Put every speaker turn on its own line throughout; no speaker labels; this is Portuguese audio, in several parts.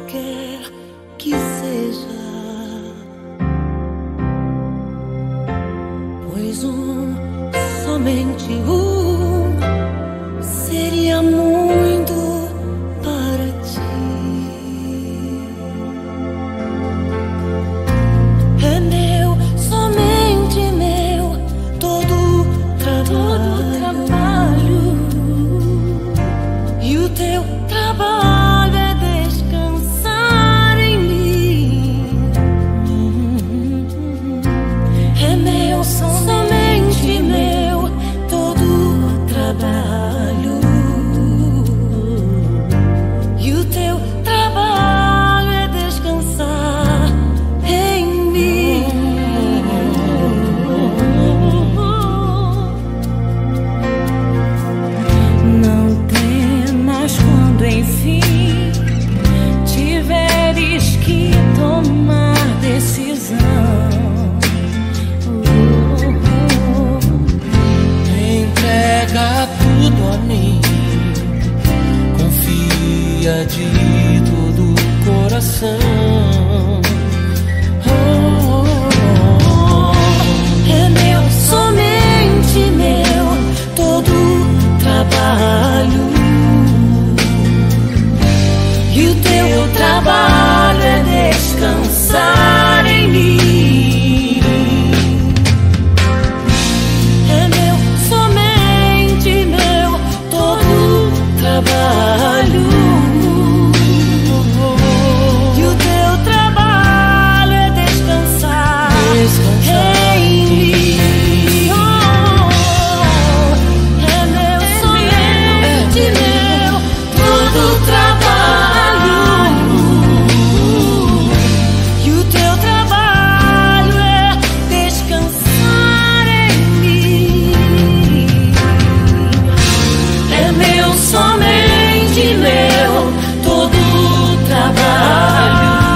quer que seja, pois somente seria muito para ti. É meu, somente meu, todo trabalho, e o teu trabalho é descansar em mim. É meu, somente meu, todo trabalho, e o teu trabalho é descansar em mim. Não temas quando enfim tiveres que tomar decisão.
Entrega tudo a mim, confia de todo o coração.
É meu, somente meu, todo trabalho, e o teu trabalho é descansar em mim. É meu, somente meu, todo trabalho, e o teu trabalho é descansar em mim. É meu, somente meu, todo trabalho, e o teu trabalho é descansar em mim. É meu, somente meu, todo trabalho,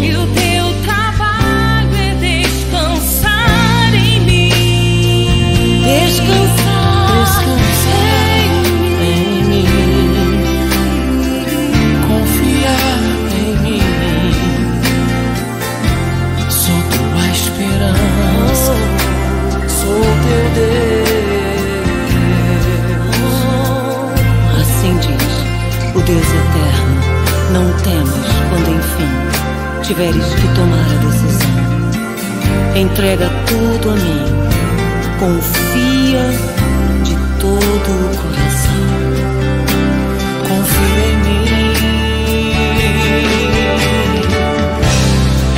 e o teu trabalho é descansar em mim. Descansar
Em mim, confiar em mim. Sou tua esperança, sou teu Deus.
Assim diz o Deus eterno: não temas quando enfim tiveres que tomar a decisão. Entrega tudo a mim, confia de todo o coração.
Confia em mim.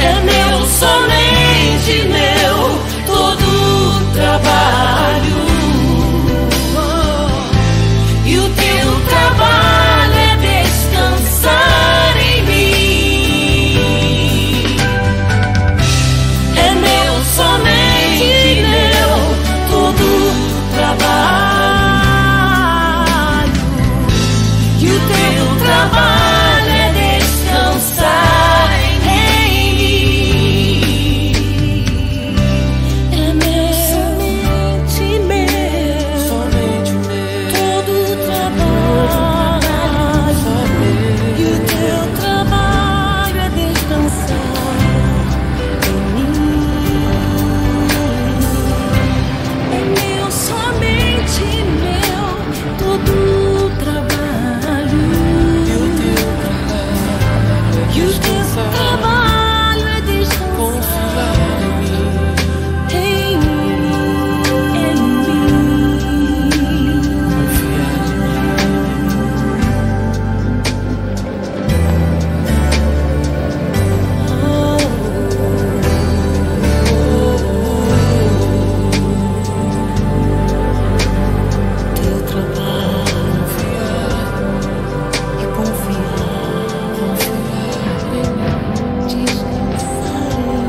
É meu, somente meu, todo trabalho, e o teu trabalho é descansar em mim. É meu, somente meu, todo trabalho, e o teu trabalho é descansar em mim. É meu, somente meu, todo trabalho, e o teu trabalho é descansar em mim. É meu, somente meu, todo trabalho, e o teu trabalho é descansar em teu trabalho, e confiar, descansar em mim.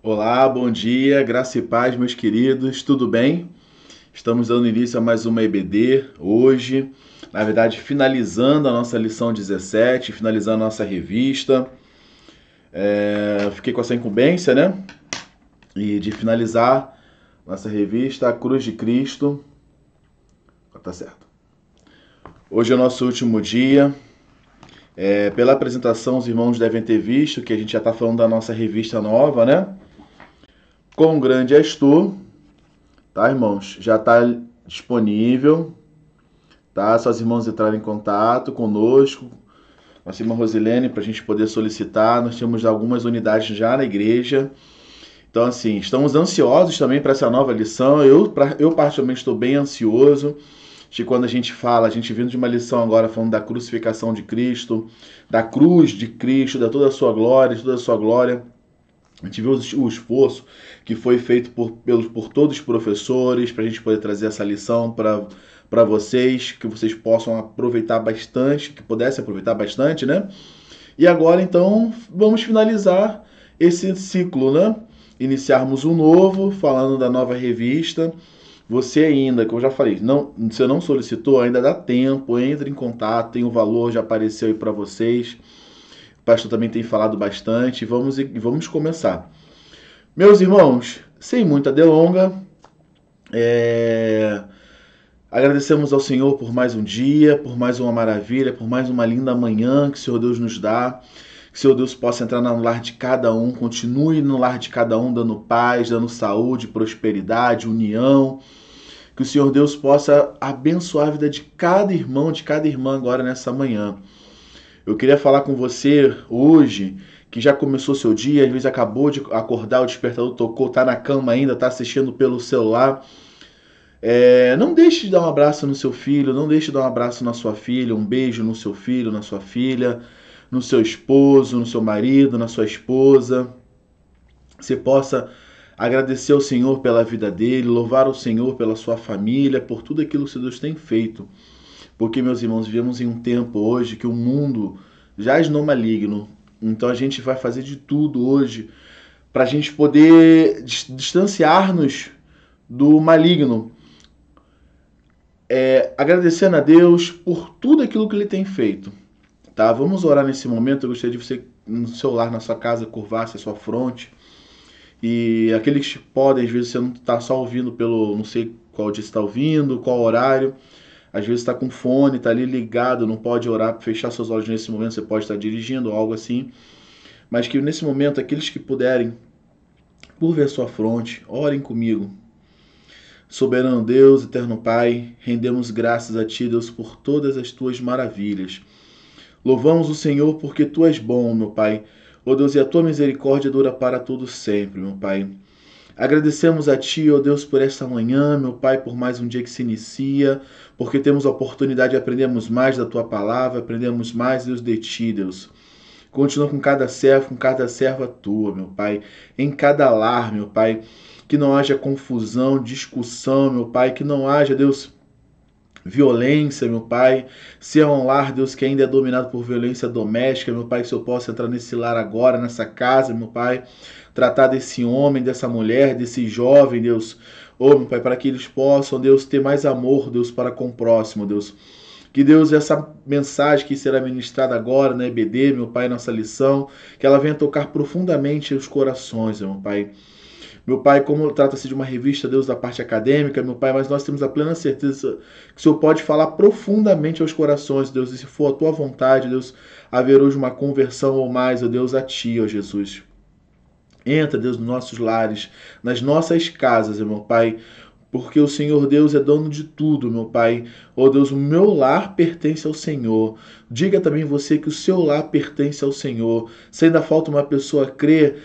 Olá, bom dia, graça e paz, meus queridos, tudo bem? Estamos dando início a mais uma EBD hoje, na verdade finalizando a nossa lição 17, finalizando a nossa revista. Fiquei com essa incumbência, né? E de finalizar nossa revista A Cruz de Cristo. Tá certo. Hoje é o nosso último dia. Pela apresentação, os irmãos devem ter visto que a gente já está falando da nossa revista nova, né? Quão grande és tu. Tá, irmãos? Já está disponível. Tá? Só os irmãos entrarem em contato conosco, nossa irmã Rosilene, para a gente poder solicitar. Nós temos algumas unidades já na igreja. Então, assim, estamos ansiosos também para essa nova lição. Eu particularmente estou bem ansioso de quando a gente vindo de uma lição agora falando da crucificação de Cristo, da cruz de Cristo, da toda a sua glória, de toda a sua glória. A gente viu o esforço que foi feito por todos os professores para a gente poder trazer essa lição para vocês, que vocês possam aproveitar bastante, que pudessem aproveitar bastante, né? E agora, então, vamos finalizar esse ciclo, né? Iniciarmos um novo, falando da nova revista. Você ainda, como eu já falei, você não solicitou, ainda dá tempo, entre em contato, tem o valor, já apareceu aí para vocês. O pastor também tem falado bastante. Vamos começar. Meus irmãos, sem muita delonga, agradecemos ao Senhor por mais um dia, por mais uma maravilha, por mais uma linda manhã que o Senhor Deus nos dá. Que o Senhor Deus possa entrar no lar de cada um, continue no lar de cada um, dando paz, dando saúde, prosperidade, união. Que o Senhor Deus possa abençoar a vida de cada irmão, de cada irmã agora nessa manhã. Eu queria falar com você hoje, que já começou seu dia, às vezes acabou de acordar, o despertador tocou, está na cama ainda, está assistindo pelo celular. Não deixe de dar um abraço no seu filho, não deixe de dar um abraço na sua filha, um beijo no seu filho, na sua filha, no seu esposo, no seu marido, na sua esposa. Você possa agradecer ao Senhor pela vida dele, louvar ao Senhor pela sua família, por tudo aquilo que Deus tem feito. Porque, meus irmãos, vivemos em um tempo hoje que o mundo jaz no maligno. Então a gente vai fazer de tudo hoje para a gente poder distanciar-nos do maligno. Agradecendo a Deus por tudo aquilo que Ele tem feito. Tá? Vamos orar nesse momento. Eu gostaria de você, no seu lar, na sua casa, curvar-se a sua fronte. E aqueles que podem, às vezes você não está só ouvindo não sei qual dia você está ouvindo, qual horário. Às vezes está com fone, está ali ligado, não pode orar, fechar seus olhos nesse momento, você pode estar dirigindo ou algo assim. Mas que nesse momento, aqueles que puderem, curvem a sua fronte, orem comigo. Soberano Deus, eterno Pai, rendemos graças a Ti, Deus, por todas as Tuas maravilhas. Louvamos o Senhor porque Tu és bom, meu Pai. Ó Deus, e a Tua misericórdia dura para todos sempre, meu Pai. Agradecemos a Ti, ó Deus, por esta manhã, meu Pai, por mais um dia que se inicia, porque temos a oportunidade de aprendermos mais da Tua palavra, aprendermos mais, Deus, de Ti, Deus. Continua com cada servo, com cada serva Tua, meu Pai, em cada lar, meu Pai, que não haja confusão, discussão, meu Pai, que não haja, Deus, violência, meu Pai. Se é um lar, Deus, que ainda é dominado por violência doméstica, meu Pai, que o Senhor possa entrar nesse lar agora, nessa casa, meu Pai, tratar desse homem, dessa mulher, desse jovem, Deus, meu Pai, para que eles possam, Deus, ter mais amor, Deus, para com o próximo, Deus. Que, Deus, essa mensagem que será ministrada agora na EBD, meu Pai, nossa lição, que ela venha tocar profundamente os corações, meu Pai. Meu Pai, como trata-se de uma revista, Deus, da parte acadêmica, meu Pai, mas nós temos a plena certeza que o Senhor pode falar profundamente aos corações, Deus, e se for a Tua vontade, Deus, haver hoje uma conversão ou mais, ó Deus, a Ti, ó Jesus. Entra, Deus, nos nossos lares, nas nossas casas, meu Pai, porque o Senhor Deus é dono de tudo, meu Pai. Ó Deus, o meu lar pertence ao Senhor. Diga também você que o seu lar pertence ao Senhor. Se ainda falta uma pessoa crer,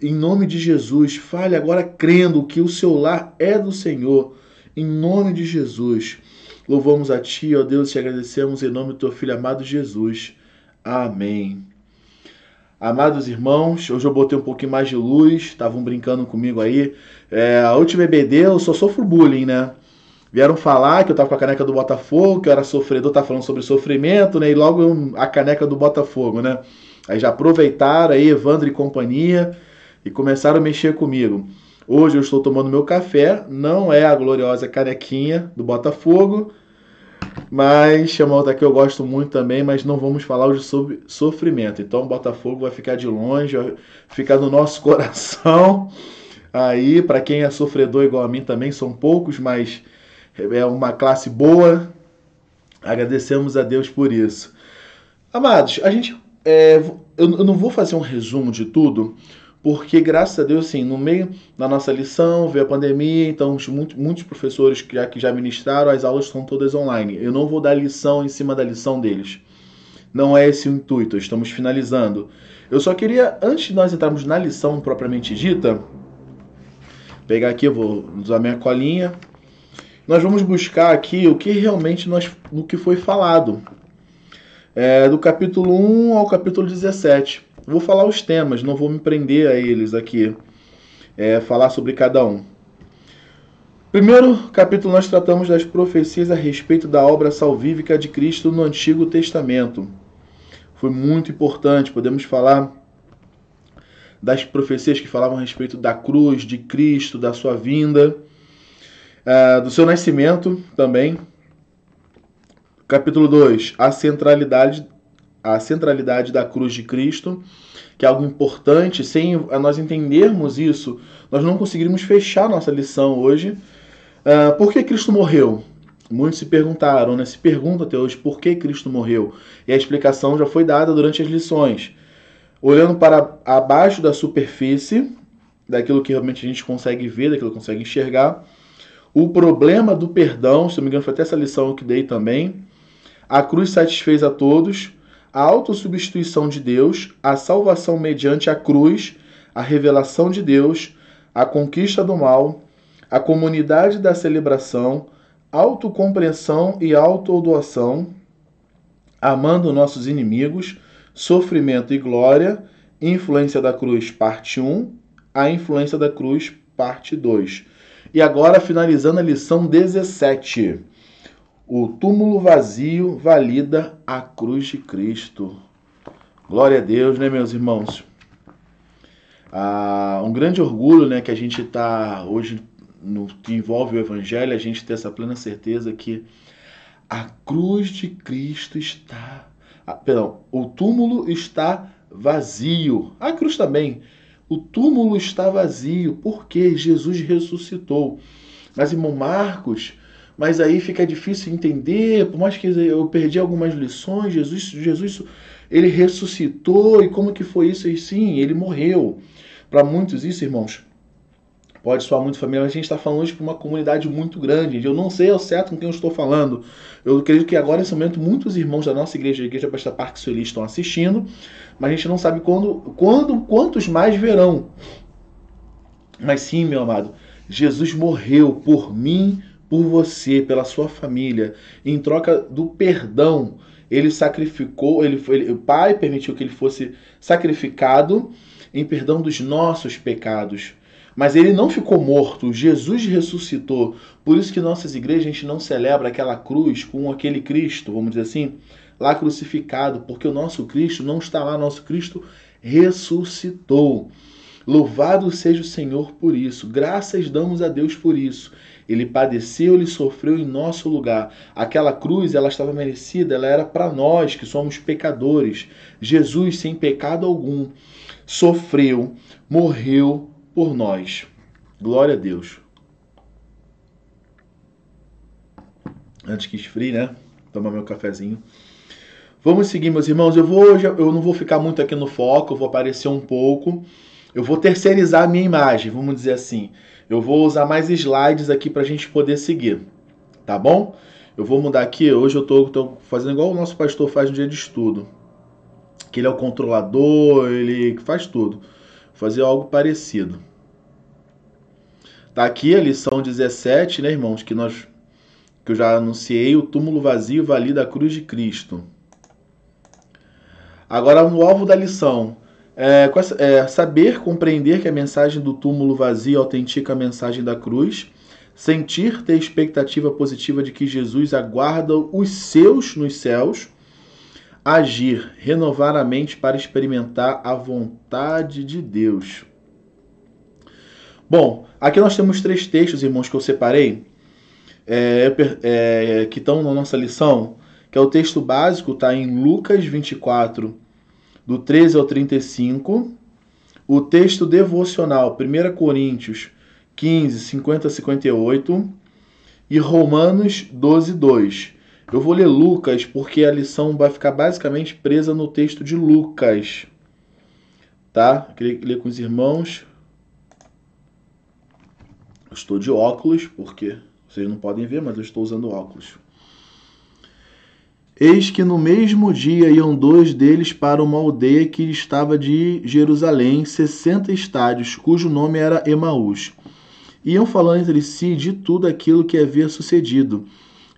em nome de Jesus, fale agora crendo que o seu lar é do Senhor. Em nome de Jesus. Louvamos a Ti, ó Deus, e te agradecemos em nome do Teu Filho amado Jesus. Amém. Amados irmãos, hoje eu botei um pouquinho mais de luz, estavam brincando comigo aí. A última EBD eu só sofro bullying, né? Vieram falar que eu tava com a caneca do Botafogo, que eu era sofredor, tá falando sobre sofrimento, né? E logo a caneca do Botafogo, né? Aí já aproveitaram aí, Evandro e companhia, e começaram a mexer comigo. Hoje eu estou tomando meu café, não é a gloriosa canequinha do Botafogo, mas chama outra que eu gosto muito também, mas não vamos falar hoje sobre sofrimento. Então o Botafogo vai ficar de longe, vai ficar no nosso coração. Aí, para quem é sofredor igual a mim também, são poucos, mas é uma classe boa. Agradecemos a Deus por isso. Amados, eu não vou fazer um resumo de tudo, porque graças a Deus, assim, no meio da nossa lição, veio a pandemia, então muitos professores que já ministraram, as aulas estão todas online. Eu não vou dar lição em cima da lição deles. Não é esse o intuito, estamos finalizando. Eu só queria, antes de nós entrarmos na lição propriamente dita, pegar aqui, eu vou usar minha colinha. Nós vamos buscar aqui o que realmente o que foi falado. Do capítulo 1 ao capítulo 17. Vou falar os temas, não vou me prender a eles aqui. Falar sobre cada um. Primeiro capítulo nós tratamos das profecias a respeito da obra salvífica de Cristo no Antigo Testamento. Foi muito importante, podemos falar das profecias que falavam a respeito da cruz, de Cristo, da sua vinda, do seu nascimento também. Capítulo 2, a centralidade da cruz de Cristo, que é algo importante. Sem nós entendermos isso, nós não conseguiríamos fechar nossa lição hoje. Por que Cristo morreu? Muitos se perguntaram, né? Se perguntam até hoje por que Cristo morreu. E a explicação já foi dada durante as lições. Olhando para abaixo da superfície, daquilo que realmente a gente consegue ver, daquilo que consegue enxergar, o problema do perdão, se não me engano foi até essa lição que dei também, a cruz satisfez a todos, a autossubstituição de Deus, a salvação mediante a cruz, a revelação de Deus, a conquista do mal, a comunidade da celebração, autocompreensão e autodoação, amando nossos inimigos, sofrimento e glória, influência da cruz, parte 1, a influência da cruz, parte 2. E agora, finalizando a lição 17. O túmulo vazio valida a cruz de Cristo. Glória a Deus, né, meus irmãos? Um grande orgulho, né, que a gente está hoje, no que envolve o Evangelho, a gente ter essa plena certeza que a cruz de Cristo está... o túmulo está vazio. A cruz também. O túmulo está vazio, porque Jesus ressuscitou. Mas, irmão Marcos, mas aí fica difícil entender, por mais que eu perdi algumas lições, Jesus ele ressuscitou, e como que foi isso? E sim, ele morreu. Para muitos isso, irmãos, pode soar muito familiar, mas a gente está falando hoje para uma comunidade muito grande. Eu não sei ao certo com quem eu estou falando. Eu acredito que agora, nesse momento, muitos irmãos da nossa igreja, a Igreja Batista Parque Sueli, estão assistindo, mas a gente não sabe quantos mais verão. Mas sim, meu amado, Jesus morreu por mim, por você, pela sua família, em troca do perdão. Ele sacrificou, o Pai permitiu que ele fosse sacrificado em perdão dos nossos pecados. Mas ele não ficou morto, Jesus ressuscitou. Por isso que em nossas igrejas a gente não celebra aquela cruz com aquele Cristo, vamos dizer assim, lá crucificado, porque o nosso Cristo não está lá, nosso Cristo ressuscitou. Louvado seja o Senhor por isso, graças damos a Deus por isso. Ele padeceu, ele sofreu em nosso lugar. Aquela cruz, ela estava merecida, ela era para nós que somos pecadores. Jesus, sem pecado algum, sofreu, morreu por nós. Glória a Deus. Antes que esfrie, né? Tomar meu cafezinho. Vamos seguir, meus irmãos. Eu não vou ficar muito aqui no foco, eu vou aparecer um pouco. Eu vou terceirizar a minha imagem, vamos dizer assim. Eu vou usar mais slides aqui para a gente poder seguir. Tá bom? Eu vou mudar aqui. Hoje eu tô fazendo igual o nosso pastor faz no dia de estudo. Que ele é o controlador, ele faz tudo. Vou fazer algo parecido. Tá aqui a lição 17, né, irmãos? Que eu já anunciei. O túmulo vazio valida a cruz de Cristo. Agora, no alvo da lição. Saber compreender que a mensagem do túmulo vazio autentica a mensagem da cruz, ter expectativa positiva de que Jesus aguarda os seus nos céus, agir, renovar a mente para experimentar a vontade de Deus. Bom, aqui nós temos 3 textos, irmãos, que eu separei, que estão na nossa lição, que é o texto básico, está em Lucas 24, do 13 ao 35, o texto devocional, 1 Coríntios 15, 50 a 58, e Romanos 12, 2. Eu vou ler Lucas porque a lição vai ficar basicamente presa no texto de Lucas. Tá? Eu queria ler com os irmãos. Eu estou de óculos, porque vocês não podem ver, mas eu estou usando óculos. Eis que no mesmo dia iam 2 deles para uma aldeia que estava de Jerusalém, 60 estádios, cujo nome era Emaús. Iam falando entre si de tudo aquilo que havia sucedido.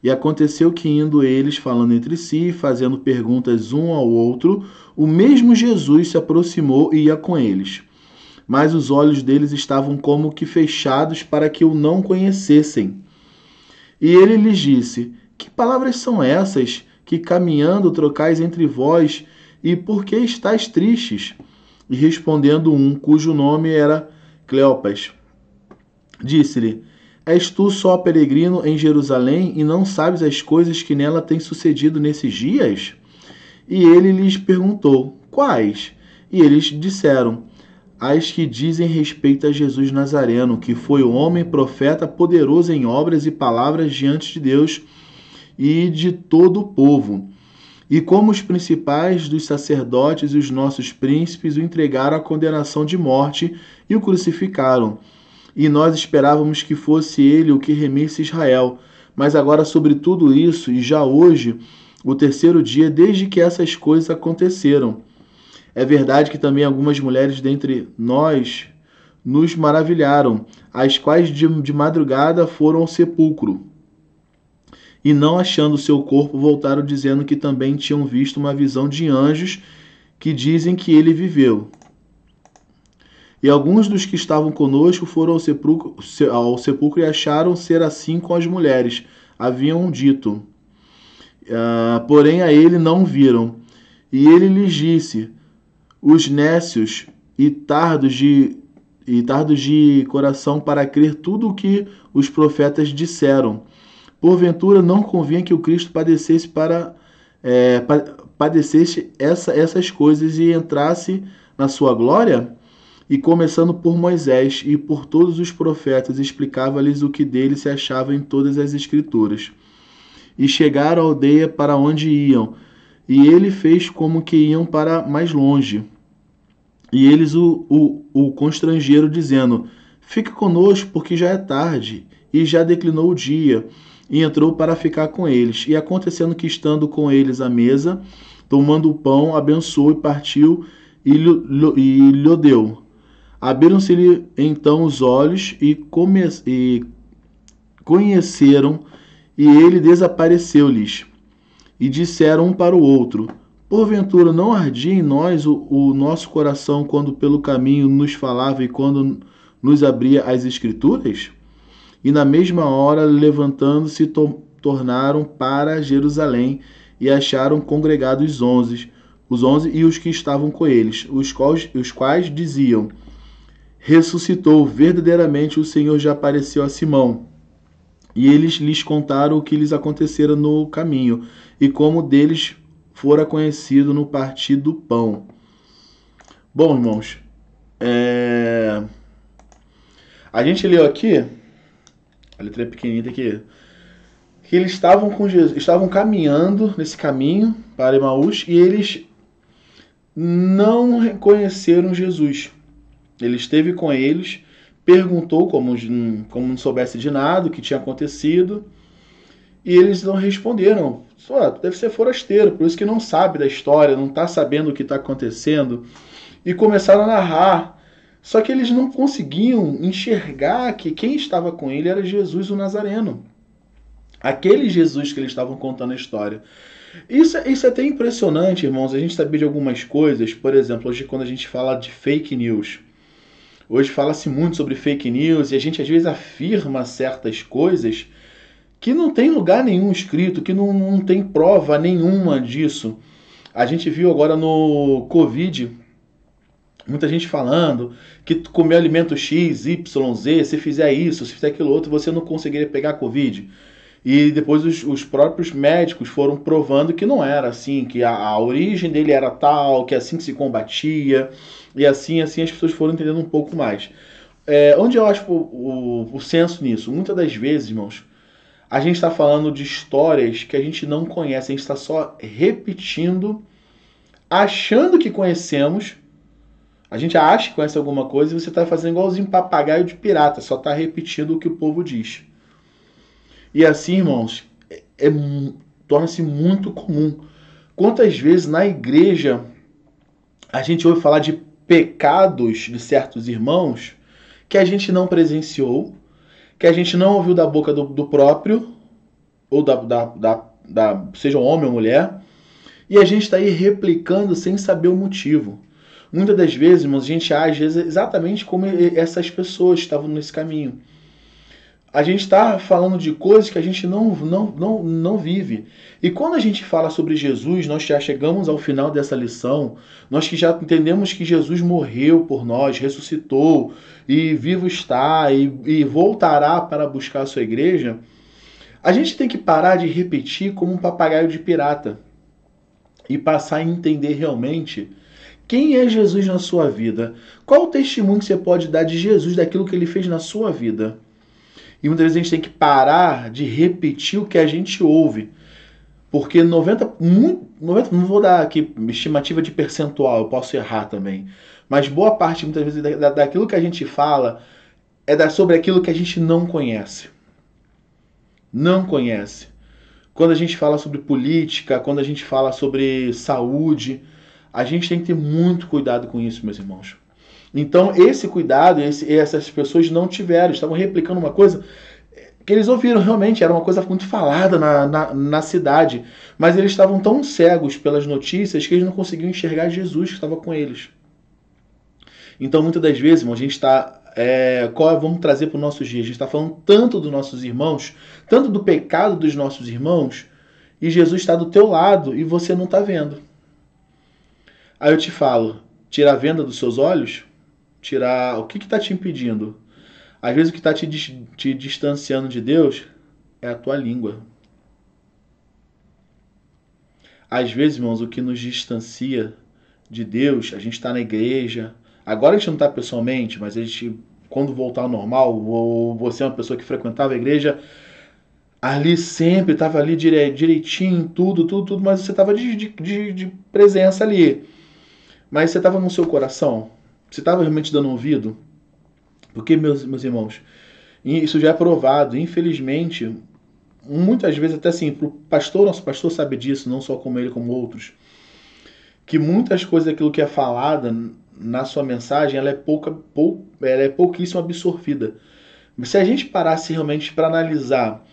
E aconteceu que, indo eles falando entre si, fazendo perguntas um ao outro, o mesmo Jesus se aproximou e ia com eles. Mas os olhos deles estavam como que fechados para que o não conhecessem. E ele lhes disse: Que palavras são essas que caminhando trocais entre vós, e por que estáis tristes? E respondendo um, cujo nome era Cleopas, disse-lhe: És tu só peregrino em Jerusalém e não sabes as coisas que nela têm sucedido nesses dias? E ele lhes perguntou: Quais? E eles disseram: As que dizem respeito a Jesus Nazareno, que foi um homem profeta poderoso em obras e palavras diante de Deus e de todo o povo. E como os principais dos sacerdotes e os nossos príncipes o entregaram à condenação de morte e o crucificaram. E nós esperávamos que fosse ele o que remisse Israel. Mas agora sobre tudo isso, e já hoje, o 3º dia desde que essas coisas aconteceram. É verdade que também algumas mulheres dentre nós nos maravilharam, as quais de madrugada foram ao sepulcro. E não achando seu corpo, voltaram dizendo que também tinham visto uma visão de anjos que dizem que ele viveu. E alguns dos que estavam conosco foram ao sepulcro e acharam ser assim com as mulheres. Haviam dito. Porém a ele não viram. E ele lhes disse: Os nécios e tardos de coração para crer tudo o que os profetas disseram. Porventura não convinha que o Cristo padecesse essas coisas e entrasse na sua glória? E começando por Moisés e por todos os profetas, explicava-lhes o que dele se achava em todas as Escrituras. E chegaram à aldeia para onde iam, e ele fez como que iam para mais longe. E eles o constrangeram, dizendo: Fique conosco, porque já é tarde, e já declinou o dia. E entrou para ficar com eles. E acontecendo que, estando com eles à mesa, tomando o pão, abençoou e partiu, e lhe deu. Abriram-se-lhe então os olhos e conheceram, e ele desapareceu-lhes. E disseram um para o outro: Porventura não ardia em nós o nosso coração quando pelo caminho nos falava e quando nos abria as Escrituras? E na mesma hora, levantando-se, tornaram para Jerusalém e acharam congregados os 11 e os que estavam com eles, os quais diziam: Ressuscitou, verdadeiramente o Senhor já apareceu a Simão. E eles lhes contaram o que lhes acontecera no caminho, e como deles fora conhecido no partir do pão. Bom, irmãos, a gente leu aqui, a letra é pequenita aqui, que eles estavam com Jesus, estavam caminhando nesse caminho para Emaús, e eles não reconheceram Jesus. Ele esteve com eles, perguntou como não soubesse de nada, o que tinha acontecido, e eles não responderam. Deve ser forasteiro, por isso que não sabe da história, não está sabendo o que está acontecendo. E começaram a narrar. Só que eles não conseguiam enxergar que quem estava com ele era Jesus o Nazareno. Aquele Jesus que eles estavam contando a história. Isso é até impressionante, irmãos, a gente saber de algumas coisas. Por exemplo, hoje quando a gente fala de fake news, hoje fala-se muito sobre fake news e a gente às vezes afirma certas coisas que não tem lugar nenhum escrito, que não tem prova nenhuma disso. A gente viu agora no Covid, Muita gente falando que tu comeu alimento X, Y, Z, se fizer isso, se fizer aquilo outro, você não conseguiria pegar Covid. E depois os próprios médicos foram provando que não era assim, que a origem dele era tal, que assim que se combatia, e assim as pessoas foram entendendo um pouco mais. Onde eu acho o senso nisso? Muitas das vezes, irmãos, a gente está falando de histórias que a gente não conhece, a gente está só repetindo, achando que conhecemos. A gente acha que conhece alguma coisa e você está fazendo igualzinho papagaio de pirata, só está repetindo o que o povo diz. E assim, irmãos, torna-se muito comum. Quantas vezes na igreja a gente ouve falar de pecados de certos irmãos que a gente não presenciou, que a gente não ouviu da boca do próprio, ou seja homem ou mulher, e a gente está aí replicando sem saber o motivo. Muitas das vezes, irmãos, a gente age exatamente como essas pessoas estavam nesse caminho. A gente está falando de coisas que a gente não vive. E quando a gente fala sobre Jesus, nós já chegamos ao final dessa lição, nós que já entendemos que Jesus morreu por nós, ressuscitou, e vivo está, e voltará para buscar a sua igreja, a gente tem que parar de repetir como um papagaio de pirata e passar a entender realmente quem é Jesus na sua vida. Qual o testemunho que você pode dar de Jesus, daquilo que ele fez na sua vida? E muitas vezes a gente tem que parar de repetir o que a gente ouve. Porque 90, não vou dar aqui estimativa de percentual, eu posso errar também. Mas boa parte, muitas vezes, daquilo que a gente fala é sobre aquilo que a gente não conhece. Não conhece. Quando a gente fala sobre política, quando a gente fala sobre saúde, a gente tem que ter muito cuidado com isso, meus irmãos. Então, esse cuidado, essas pessoas não tiveram, estavam replicando uma coisa que eles ouviram realmente, era uma coisa muito falada na cidade, mas eles estavam tão cegos pelas notícias que eles não conseguiam enxergar Jesus que estava com eles. Então, muitas das vezes, irmão, a gente está... vamos trazer para os nossos dias? A gente está falando tanto dos nossos irmãos, tanto do pecado dos nossos irmãos, e Jesus está do teu lado e você não está vendo. Aí eu te falo, tira a venda dos seus olhos, tirar o que está te impedindo. Às vezes o que está te distanciando de Deus é a tua língua. Às vezes, irmãos, o que nos distancia de Deus, a gente está na igreja. Agora a gente não está pessoalmente, mas a gente, quando voltar ao normal, ou você é uma pessoa que frequentava a igreja, ali sempre, estava ali direitinho, tudo, mas você estava de presença ali. Mas você estava no seu coração? Você estava realmente dando ouvido? Porque, meus irmãos, isso já é provado, infelizmente, muitas vezes até assim, pro pastor, nosso pastor sabe disso, não só como ele, como outros, que muitas coisas daquilo que é falada na sua mensagem, ela é pouquíssimo absorvida. Se a gente parasse realmente para analisar,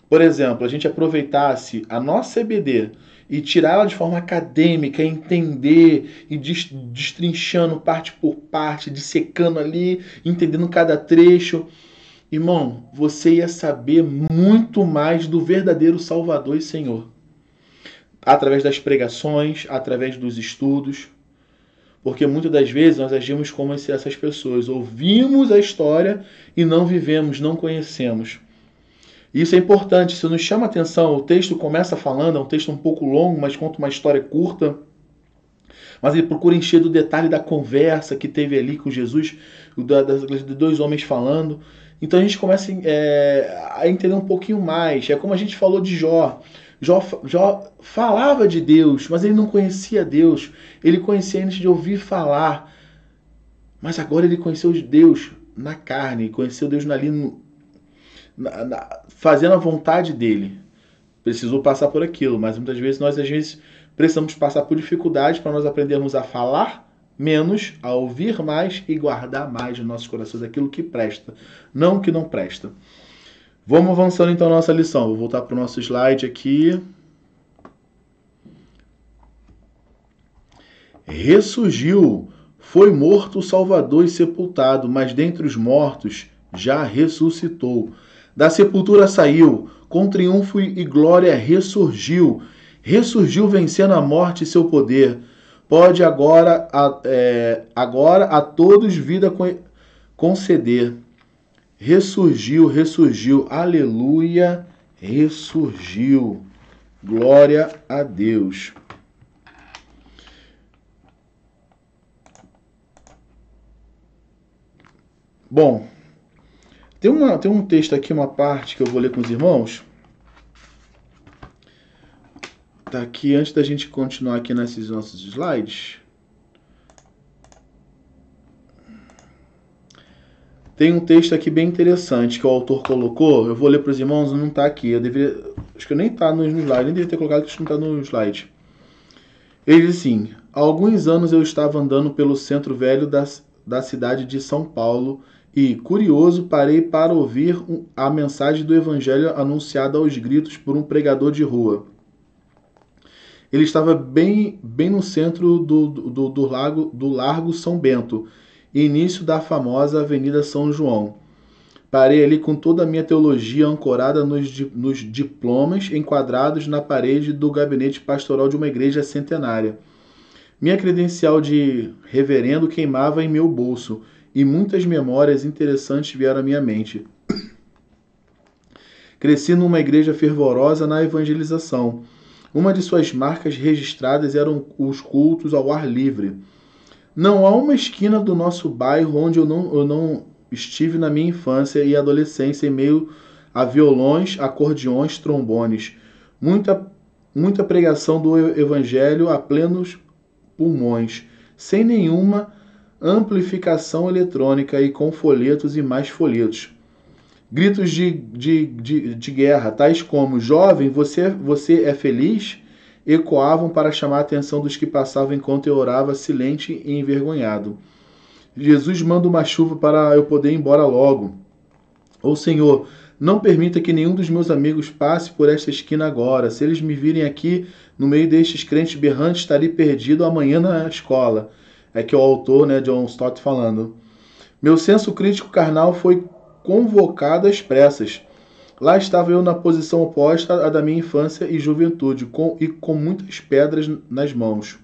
por exemplo, a gente aproveitasse a nossa EBD e tirar ela de forma acadêmica, entender e destrinchando parte por parte, dissecando ali, entendendo cada trecho, irmão, você ia saber muito mais do verdadeiro Salvador e Senhor. Através das pregações, através dos estudos. Porque muitas das vezes nós agimos como essas pessoas. Ouvimos a história e não vivemos, não conhecemos. Isso é importante, isso nos chama a atenção. O texto começa falando, é um texto um pouco longo, mas conta uma história curta. Mas ele procura encher do detalhe da conversa que teve ali com Jesus, de dois homens falando. Então a gente começa a entender um pouquinho mais. É como a gente falou de Jó. Jó falava de Deus, mas ele não conhecia Deus. Ele conhecia antes de ouvir falar. Mas agora ele conheceu Deus na carne, conheceu Deus ali fazendo a vontade dele. Precisou passar por aquilo, mas muitas vezes nós precisamos passar por dificuldades para nós aprendermos a falar menos, a ouvir mais e guardar mais nos nossos corações aquilo que presta, não o que não presta. Vamos avançando então na nossa lição. Vou voltar para o nosso slide aqui. Ressurgiu, foi morto o Salvador e sepultado, mas dentre os mortos já ressuscitou. Da sepultura saiu, com triunfo e glória ressurgiu. Ressurgiu vencendo a morte e seu poder. pode agora a todos vida conceder. Ressurgiu, aleluia, ressurgiu. Glória a Deus. Bom, tem um texto aqui, uma parte que eu vou ler com os irmãos. Tá aqui, antes da gente continuar aqui nesses nossos slides. Tem um texto aqui bem interessante que o autor colocou. Eu vou ler para os irmãos, não está aqui. Acho que nem está no slide, nem deveria ter colocado, que não está no slide. Ele diz assim: há alguns anos eu estava andando pelo centro velho da cidade de São Paulo e, curioso, parei para ouvir a mensagem do evangelho anunciada aos gritos por um pregador de rua. Ele estava bem no centro do Largo São Bento, início da famosa Avenida São João. Parei ali com toda a minha teologia ancorada nos diplomas enquadrados na parede do gabinete pastoral de uma igreja centenária. Minha credencial de reverendo queimava em meu bolso e muitas memórias interessantes vieram à minha mente. Cresci numa igreja fervorosa na evangelização. Uma de suas marcas registradas eram os cultos ao ar livre. Não há uma esquina do nosso bairro onde eu não estive na minha infância e adolescência em meio a violões, acordeões, trombones. Muita pregação do evangelho a plenos pulmões, sem nenhuma amplificação eletrônica e com folhetos e mais folhetos. Gritos de guerra, tais como "Jovem, você é feliz?", ecoavam para chamar a atenção dos que passavam enquanto eu orava, silente e envergonhado. Jesus, manda uma chuva para eu poder ir embora logo. Ou Senhor, não permita que nenhum dos meus amigos passe por esta esquina agora. Se eles me virem aqui no meio destes crentes berrantes, estarei perdido amanhã na escola. É que o autor, John Stott, falando. Meu senso crítico carnal foi convocado às pressas. Lá estava eu na posição oposta à da minha infância e juventude, com muitas pedras nas mãos.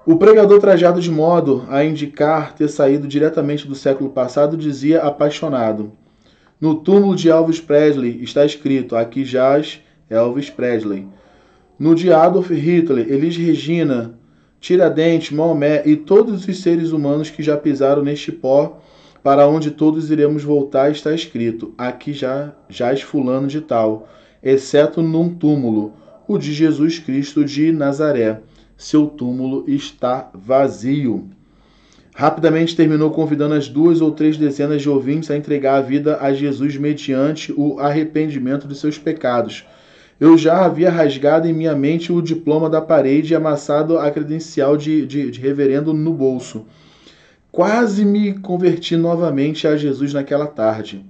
O pregador, trajado de modo a indicar ter saído diretamente do século passado, dizia apaixonado: no túmulo de Elvis Presley está escrito: aqui jaz Elvis Presley. No de Adolf Hitler, Elis Regina, Tiradentes, Maomé e todos os seres humanos que já pisaram neste pó, para onde todos iremos voltar, está escrito: aqui já jaz fulano de tal, exceto num túmulo, o de Jesus Cristo de Nazaré. Seu túmulo está vazio. Rapidamente terminou convidando as 2 ou 3 dezenas de ouvintes a entregar a vida a Jesus mediante o arrependimento de seus pecados. Eu já havia rasgado em minha mente o diploma da parede e amassado a credencial de reverendo no bolso. Quase me converti novamente a Jesus naquela tarde.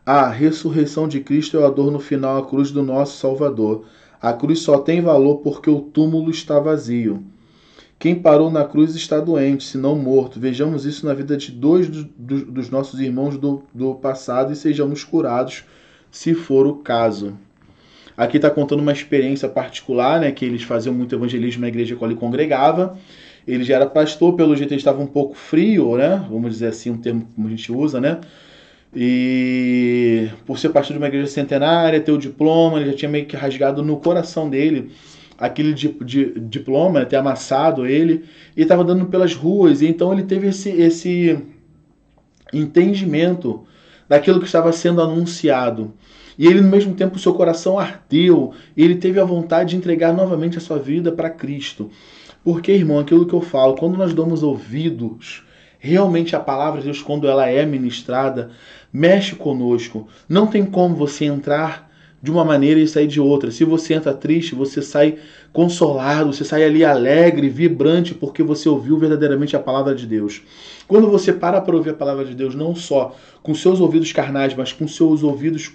A ressurreição de Cristo é o adorno final à cruz do nosso Salvador. A cruz só tem valor porque o túmulo está vazio. Quem parou na cruz está doente, se não morto. Vejamos isso na vida de 2 dos nossos irmãos do passado e sejamos curados, se for o caso. Aqui está contando uma experiência particular, que eles faziam muito evangelismo na igreja que ele congregava. Ele já era pastor, pelo jeito ele estava um pouco frio, vamos dizer assim, um termo como a gente usa, E por ser pastor de uma igreja centenária, ter o diploma, ele já tinha meio que rasgado no coração dele aquele diploma, ter amassado ele, e estava andando pelas ruas, e então ele teve esse entendimento daquilo que estava sendo anunciado. E ele, no mesmo tempo, o seu coração ardeu, e ele teve a vontade de entregar novamente a sua vida para Cristo. Porque, irmão, aquilo que eu falo, quando nós damos ouvidos, realmente a palavra de Deus, quando ela é ministrada, mexe conosco. Não tem como você entrar de uma maneira e sair de outra. Se você entra triste, você sai consolado, você sai ali alegre, vibrante, porque você ouviu verdadeiramente a palavra de Deus. Quando você para ouvir a palavra de Deus, não só com seus ouvidos carnais, mas com seus ouvidos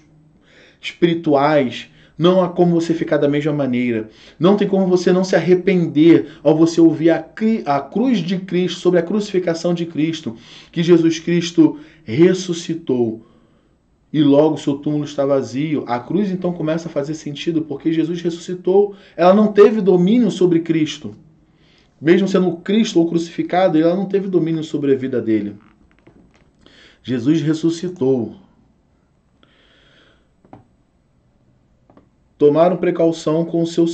espirituais, não há como você ficar da mesma maneira. Não tem como você não se arrepender ao você ouvir a cruz de Cristo, sobre a crucificação de Cristo, que Jesus Cristo ressuscitou. e logo seu túmulo está vazio. A cruz então começa a fazer sentido, porque Jesus ressuscitou. Ela não teve domínio sobre Cristo. Mesmo sendo Cristo ou crucificado, ela não teve domínio sobre a vida dele. Jesus ressuscitou. Tomaram precaução com o seu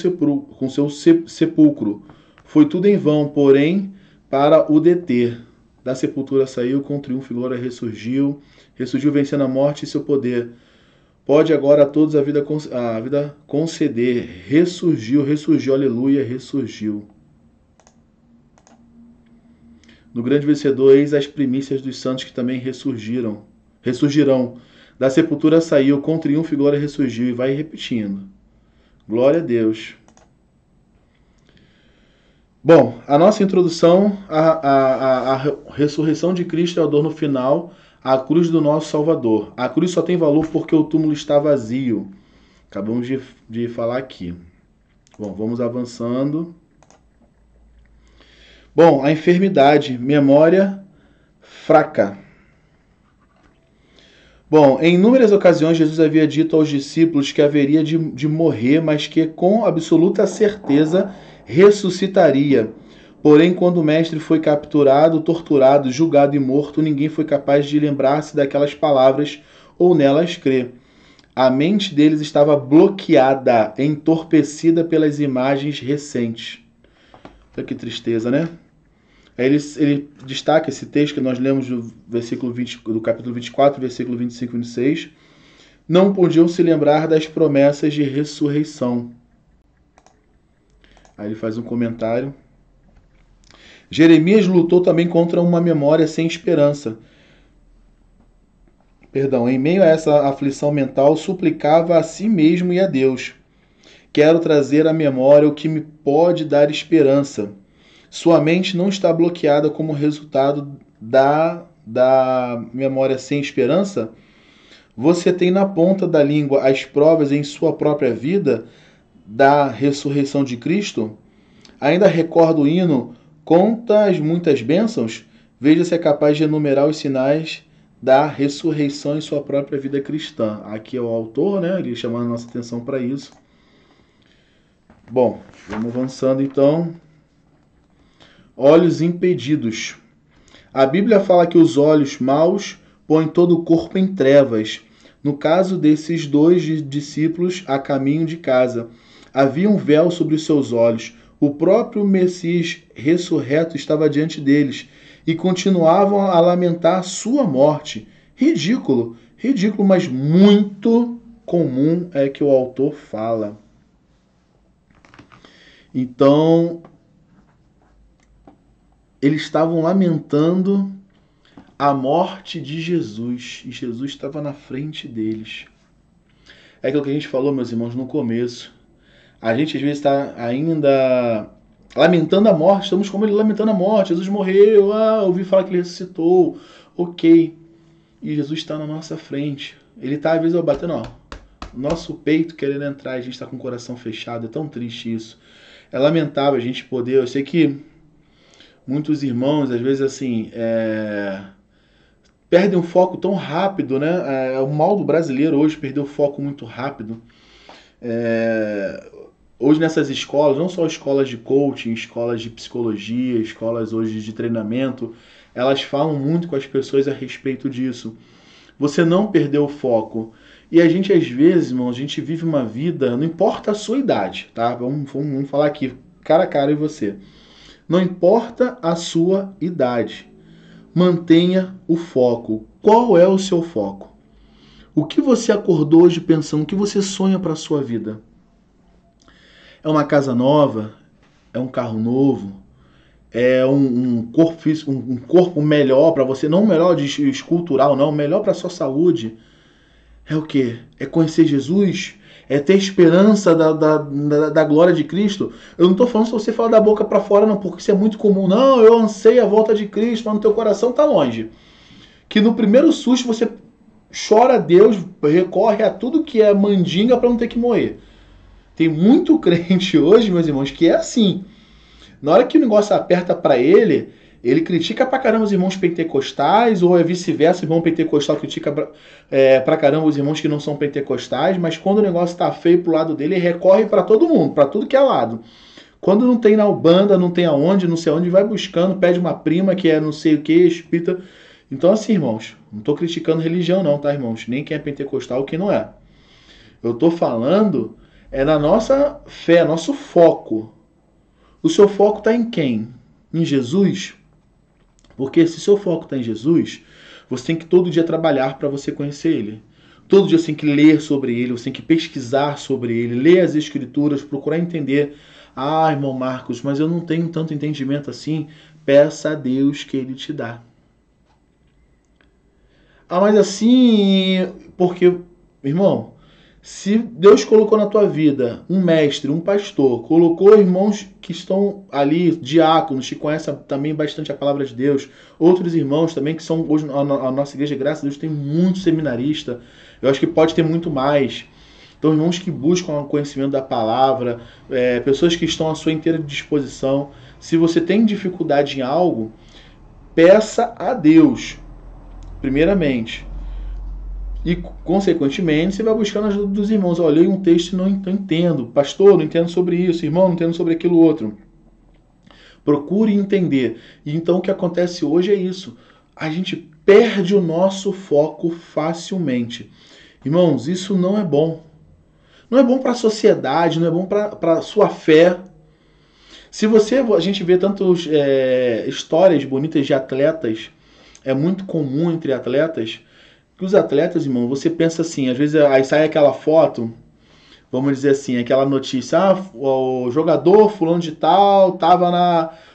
sepulcro. Foi tudo em vão, porém, para o deter. Da sepultura saiu, com triunfo e glória ressurgiu. Ressurgiu vencendo a morte e seu poder. Pode agora a todos a vida conceder. Ressurgiu, aleluia, ressurgiu. No grande vencedor, eis as primícias dos santos que também ressurgirão. Da sepultura saiu, com triunfo e glória ressurgiu. E vai repetindo. Glória a Deus. Bom, a nossa introdução, a ressurreição de Cristo é a dor no final, a cruz do nosso Salvador. A cruz só tem valor porque o túmulo está vazio. Acabamos de falar aqui. Bom, vamos avançando. Bom, a enfermidade, memória fraca. Bom, em inúmeras ocasiões Jesus havia dito aos discípulos que haveria de morrer, mas que com absoluta certeza ressuscitaria. Porém, quando o mestre foi capturado, torturado, julgado e morto, ninguém foi capaz de lembrar-se daquelas palavras ou nelas crer. A mente deles estava bloqueada, entorpecida pelas imagens recentes. Olha que tristeza, né? Aí ele destaca esse texto que nós lemos do capítulo 24, versículo 25 e 26. Não podiam se lembrar das promessas de ressurreição. Aí ele faz um comentário. Jeremias lutou também contra uma memória sem esperança. Em meio a essa aflição mental, suplicava a si mesmo e a Deus. Quero trazer à memória o que me pode dar esperança. Sua mente não está bloqueada como resultado da memória sem esperança? Você tem na ponta da língua as provas em sua própria vida da ressurreição de Cristo? Ainda recorda o hino Conta as muitas bênçãos? Veja se é capaz de enumerar os sinais da ressurreição em sua própria vida cristã. Aqui é o autor, né? Ele chamando a nossa atenção para isso. Bom, vamos avançando então. Olhos impedidos. A Bíblia fala que os olhos maus põem todo o corpo em trevas. No caso desses dois discípulos a caminho de casa, havia um véu sobre os seus olhos. O próprio Messias ressurreto estava diante deles e continuavam a lamentar sua morte. Ridículo, mas muito comum é que o autor fala. Então, eles estavam lamentando a morte de Jesus e Jesus estava na frente deles. É aquilo que a gente falou, meus irmãos, no começo. A gente às vezes está ainda lamentando a morte, estamos como ele lamentando a morte. Jesus morreu, ouvi falar que ele ressuscitou, ok. E Jesus está na nossa frente. Ele está às vezes batendo no nosso peito querendo entrar, a gente está com o coração fechado, é tão triste isso. É lamentável a gente poder, eu sei que muitos irmãos às vezes assim, perdem o foco tão rápido, né? O mal do brasileiro hoje perdeu o foco muito rápido. Hoje nessas escolas, não só escolas de coaching, escolas de psicologia, escolas hoje de treinamento, elas falam muito com as pessoas a respeito disso. Você não perdeu o foco. E a gente às vezes, irmão, a gente vive uma vida, não importa a sua idade, tá? Vamos falar aqui, cara a cara, e você. Não importa a sua idade. Mantenha o foco. Qual é o seu foco? O que você acordou hoje pensando? O que você sonha para a sua vida? É uma casa nova? É um carro novo? É um corpo físico, um corpo melhor para você? Não melhor de escultural, não. Melhor para a sua saúde. É o quê? É conhecer Jesus? É ter esperança da glória de Cristo? Eu não estou falando se você falar da boca para fora, não, porque isso é muito comum. Não, eu anseio a volta de Cristo, mas no teu coração está longe. Que no primeiro susto você chora a Deus, recorre a tudo que é mandinga para não ter que morrer. Tem muito crente hoje, meus irmãos, que é assim. Na hora que o negócio aperta para ele, Ele critica pra caramba os irmãos pentecostais, ou é vice-versa, o irmão pentecostal critica pra caramba os irmãos que não são pentecostais, mas quando o negócio tá feio pro lado dele, ele recorre pra todo mundo, pra tudo que é lado. Quando não tem na Ubanda, não tem aonde, não sei onde, vai buscando, pede uma prima que é não sei o que, espírita. Então assim, irmãos, não tô criticando religião não, tá, irmãos? Nem quem é pentecostal, quem não é. Eu tô falando na nossa fé, nosso foco. O seu foco tá em quem? Em Jesus? Porque se seu foco está em Jesus, você tem que todo dia trabalhar para você conhecer Ele. Todo dia você tem que ler sobre Ele, você tem que pesquisar sobre Ele, ler as Escrituras, procurar entender. Ah, irmão Marcos, mas eu não tenho tanto entendimento assim. Peça a Deus que Ele te dá. Ah, mas assim, porque, irmão, se Deus colocou na tua vida um mestre, um pastor, colocou irmãos que estão ali, diáconos, que conhecem também bastante a palavra de Deus, outros irmãos também que são, hoje a nossa igreja, graças a Deus, tem muito seminarista, eu acho que pode ter muito mais. Então, irmãos que buscam o conhecimento da palavra, pessoas que estão à sua inteira disposição. Se você tem dificuldade em algo, peça a Deus, primeiramente. E, consequentemente, você vai buscando a ajuda dos irmãos. Olha, eu li um texto e não entendo. Pastor, não entendo sobre isso. Irmão, não entendo sobre aquilo outro. Procure entender. E então o que acontece hoje é isso. A gente perde o nosso foco facilmente. Irmãos, isso não é bom. Não é bom para a sociedade, não é bom para a sua fé. A gente vê tantas histórias bonitas de atletas. É muito comum entre atletas. Que os atletas, irmão, você pensa assim, às vezes aí sai aquela foto, vamos dizer assim, aquela notícia, o jogador fulano de tal tava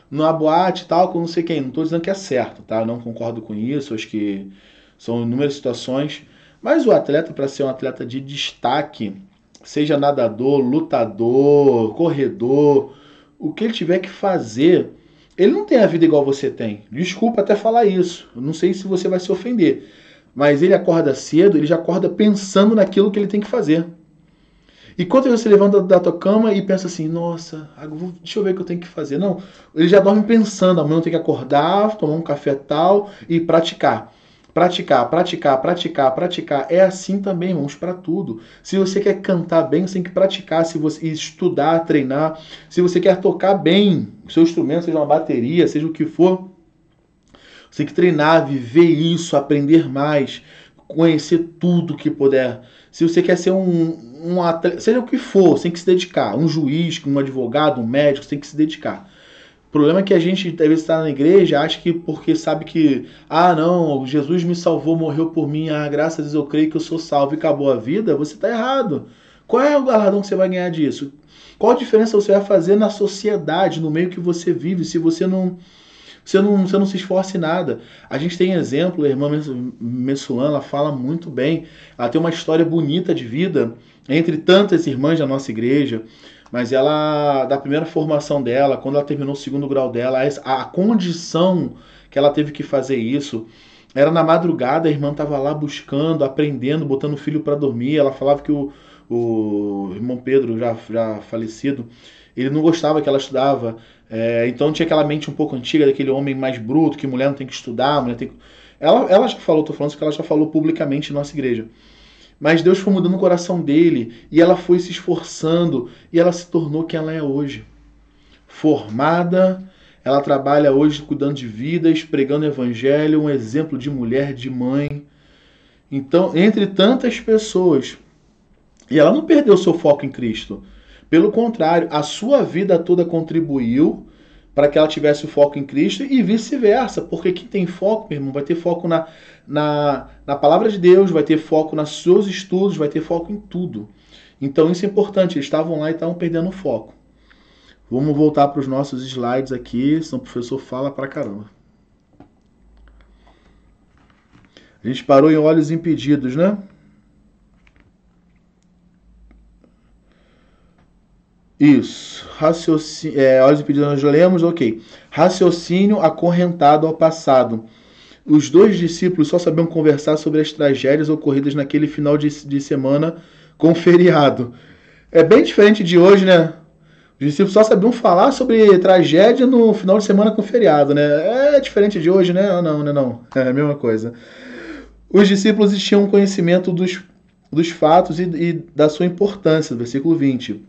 na boate e tal, com não sei quem. Não estou dizendo que é certo, tá? Eu não concordo com isso, acho que são inúmeras situações. Mas o atleta, para ser um atleta de destaque, seja nadador, lutador, corredor, o que ele tiver que fazer, ele não tem a vida igual você tem. Desculpa até falar isso, eu não sei se você vai se ofender. Mas ele acorda cedo, ele já acorda pensando naquilo que ele tem que fazer. E quando você levanta da tua cama e pensa assim, nossa, deixa eu ver o que eu tenho que fazer. Não, ele já dorme pensando, amanhã eu tenho que acordar, tomar um café tal e praticar. Praticar, praticar, praticar, praticar. É assim também, irmãos, para tudo. Se você quer cantar bem, você tem que praticar, estudar, treinar. Se você quer tocar bem o seu instrumento, seja uma bateria, seja o que for, você tem que treinar, viver isso, aprender mais, conhecer tudo que puder. Se você quer ser um atleta, seja o que for, você tem que se dedicar. Um juiz, um advogado, um médico, você tem que se dedicar. O problema é que a gente, às vezes, está na igreja, acha que porque sabe que, não, Jesus me salvou, morreu por mim, graças a Deus eu creio que eu sou salvo e acabou a vida, você está errado. Qual é o galardão que você vai ganhar disso? Qual a diferença você vai fazer na sociedade, no meio que você vive, se você não se esforça em nada? A gente tem exemplo, a irmã Messulan, ela fala muito bem, ela tem uma história bonita de vida, entre tantas irmãs da nossa igreja, mas ela, da primeira formação dela, quando ela terminou o segundo grau dela, a condição que ela teve que fazer isso, era na madrugada, a irmã estava lá buscando, aprendendo, botando o filho para dormir. Ela falava que o irmão Pedro, já falecido, ele não gostava que ela estudava, então tinha aquela mente um pouco antiga, daquele homem mais bruto, que mulher não tem que estudar, mulher tem que... Ela já falou, estou falando isso que ela já falou publicamente em nossa igreja. Mas Deus foi mudando o coração dele, e ela foi se esforçando, e ela se tornou quem ela é hoje. Formada, ela trabalha hoje cuidando de vidas, pregando o evangelho, um exemplo de mulher, de mãe. Então, entre tantas pessoas, e ela não perdeu seu foco em Cristo. Pelo contrário, a sua vida toda contribuiu para que ela tivesse o foco em Cristo e vice-versa. Porque quem tem foco, meu irmão, vai ter foco na palavra de Deus, vai ter foco nos seus estudos, vai ter foco em tudo. Então isso é importante, eles estavam lá e estavam perdendo o foco. Vamos voltar para os nossos slides aqui, senão o professor fala pra caramba. A gente parou em olhos impedidos, né? Isso. Olhos impedidos nós já lemos, ok. Raciocínio acorrentado ao passado. Os dois discípulos só sabiam conversar sobre as tragédias ocorridas naquele final de semana com feriado. É bem diferente de hoje, né? Os discípulos só sabiam falar sobre tragédia no final de semana com feriado, né? É diferente de hoje, né? Não, não. É a mesma coisa. Os discípulos tinham conhecimento dos fatos e da sua importância, versículo 20.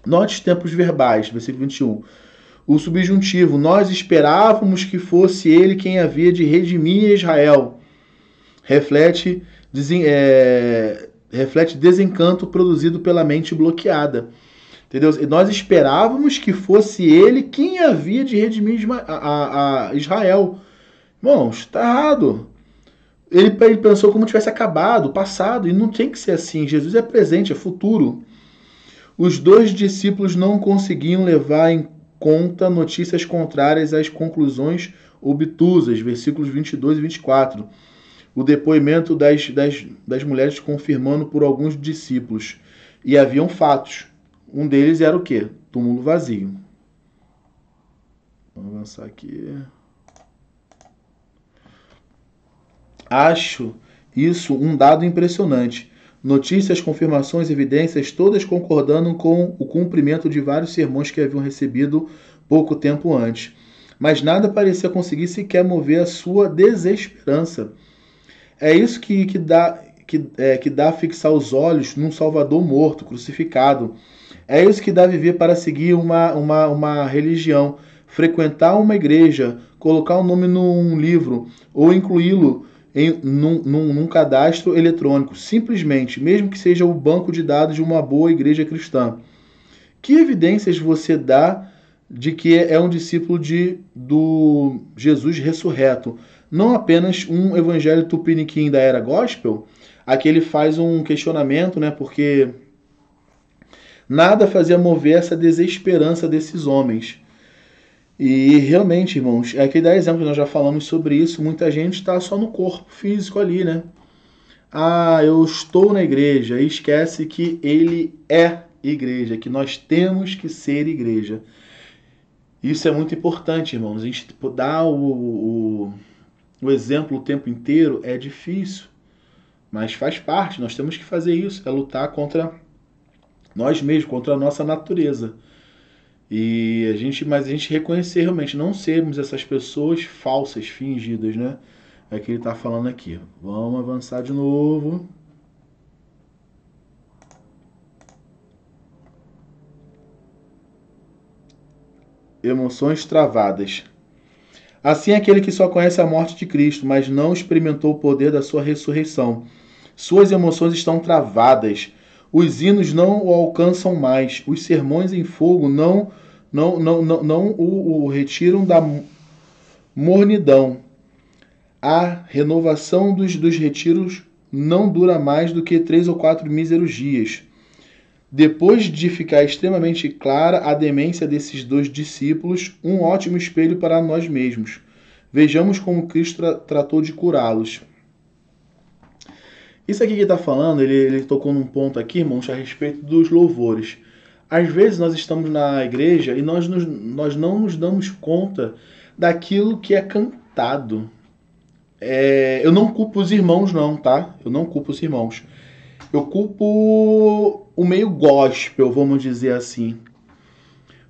Note os tempos verbais, versículo 21. O subjuntivo, nós esperávamos que fosse ele quem havia de redimir Israel. Reflete desencanto produzido pela mente bloqueada. Entendeu? E nós esperávamos que fosse ele quem havia de redimir a Israel. Irmãos, está errado. Ele pensou como tivesse acabado, passado, e não tem que ser assim. Jesus é presente, é futuro. Os dois discípulos não conseguiam levar em conta notícias contrárias às conclusões obtusas, versículos 22 e 24. O depoimento das mulheres confirmando por alguns discípulos. E haviam fatos. Um deles era o quê? Túmulo vazio. Vamos avançar aqui. Acho isso um dado impressionante. Notícias, confirmações, evidências, todas concordando com o cumprimento de vários sermões que haviam recebido pouco tempo antes. Mas nada parecia conseguir sequer mover a sua desesperança. É isso que dá a fixar os olhos num Salvador morto, crucificado. É isso que dá a viver para seguir uma religião, frequentar uma igreja, colocar o nome num livro ou incluí-lo num cadastro eletrônico, simplesmente, mesmo que seja o banco de dados de uma boa igreja cristã. Que evidências você dá de que é um discípulo do Jesus ressurreto? Não apenas um evangelho tupiniquim da era gospel. Aqui ele faz um questionamento, né? Porque nada fazia mover essa desesperança desses homens. E realmente, irmãos, aqui dá exemplo, nós já falamos sobre isso, muita gente está só no corpo físico ali, né? Ah, eu estou na igreja, e esquece que ele é igreja, que nós temos que ser igreja. Isso é muito importante, irmãos. A gente dar o exemplo o tempo inteiro é difícil, mas faz parte, nós temos que fazer isso, é lutar contra nós mesmos, contra a nossa natureza. Mas a gente reconhecer realmente, não sermos essas pessoas falsas, fingidas, né? É que ele está falando aqui. Vamos avançar de novo. Emoções travadas. Assim aquele que só conhece a morte de Cristo, mas não experimentou o poder da sua ressurreição. Suas emoções estão travadas. Os hinos não o alcançam mais. Os sermões em fogo não o retiram da mornidão. A renovação dos retiros não dura mais do que 3 ou 4 míseros dias. Depois de ficar extremamente clara a demência desses dois discípulos, um ótimo espelho para nós mesmos. Vejamos como Cristo tratou de curá-los. Isso aqui que ele está falando, ele tocou num ponto aqui, irmãos, a respeito dos louvores. Às vezes nós estamos na igreja e nós não nos damos conta daquilo que é cantado. Eu não culpo os irmãos não, tá? Eu não culpo os irmãos. Eu culpo o meio gospel, vamos dizer assim.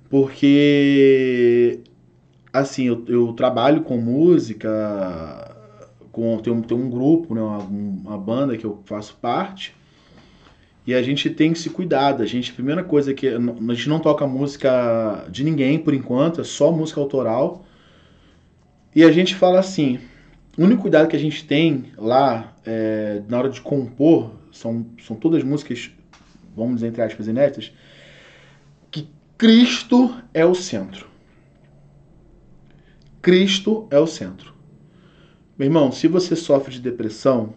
Porque, assim, eu trabalho com música, tem um grupo, né, uma banda que eu faço parte. E a gente tem que se cuidar. A primeira coisa que a gente não toca música de ninguém por enquanto, é só música autoral. E a gente fala assim, o único cuidado que a gente tem lá na hora de compor, são todas músicas, vamos dizer entre aspas, inéditas, que Cristo é o centro. Cristo é o centro. Meu irmão, se você sofre de depressão,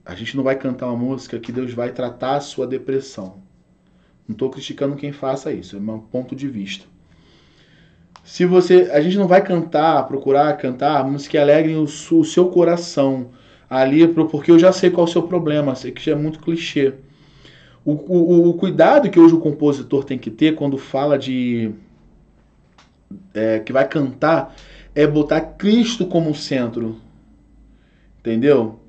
a gente não vai cantar uma música que Deus vai tratar a sua depressão. Não estou criticando quem faça isso, é meu ponto de vista. A gente não vai procurar cantar música que alegrem o seu coração ali, porque eu já sei qual é o seu problema, sei que já é muito clichê. O cuidado que hoje o compositor tem que ter quando fala que vai cantar é botar Cristo como centro. Entendeu?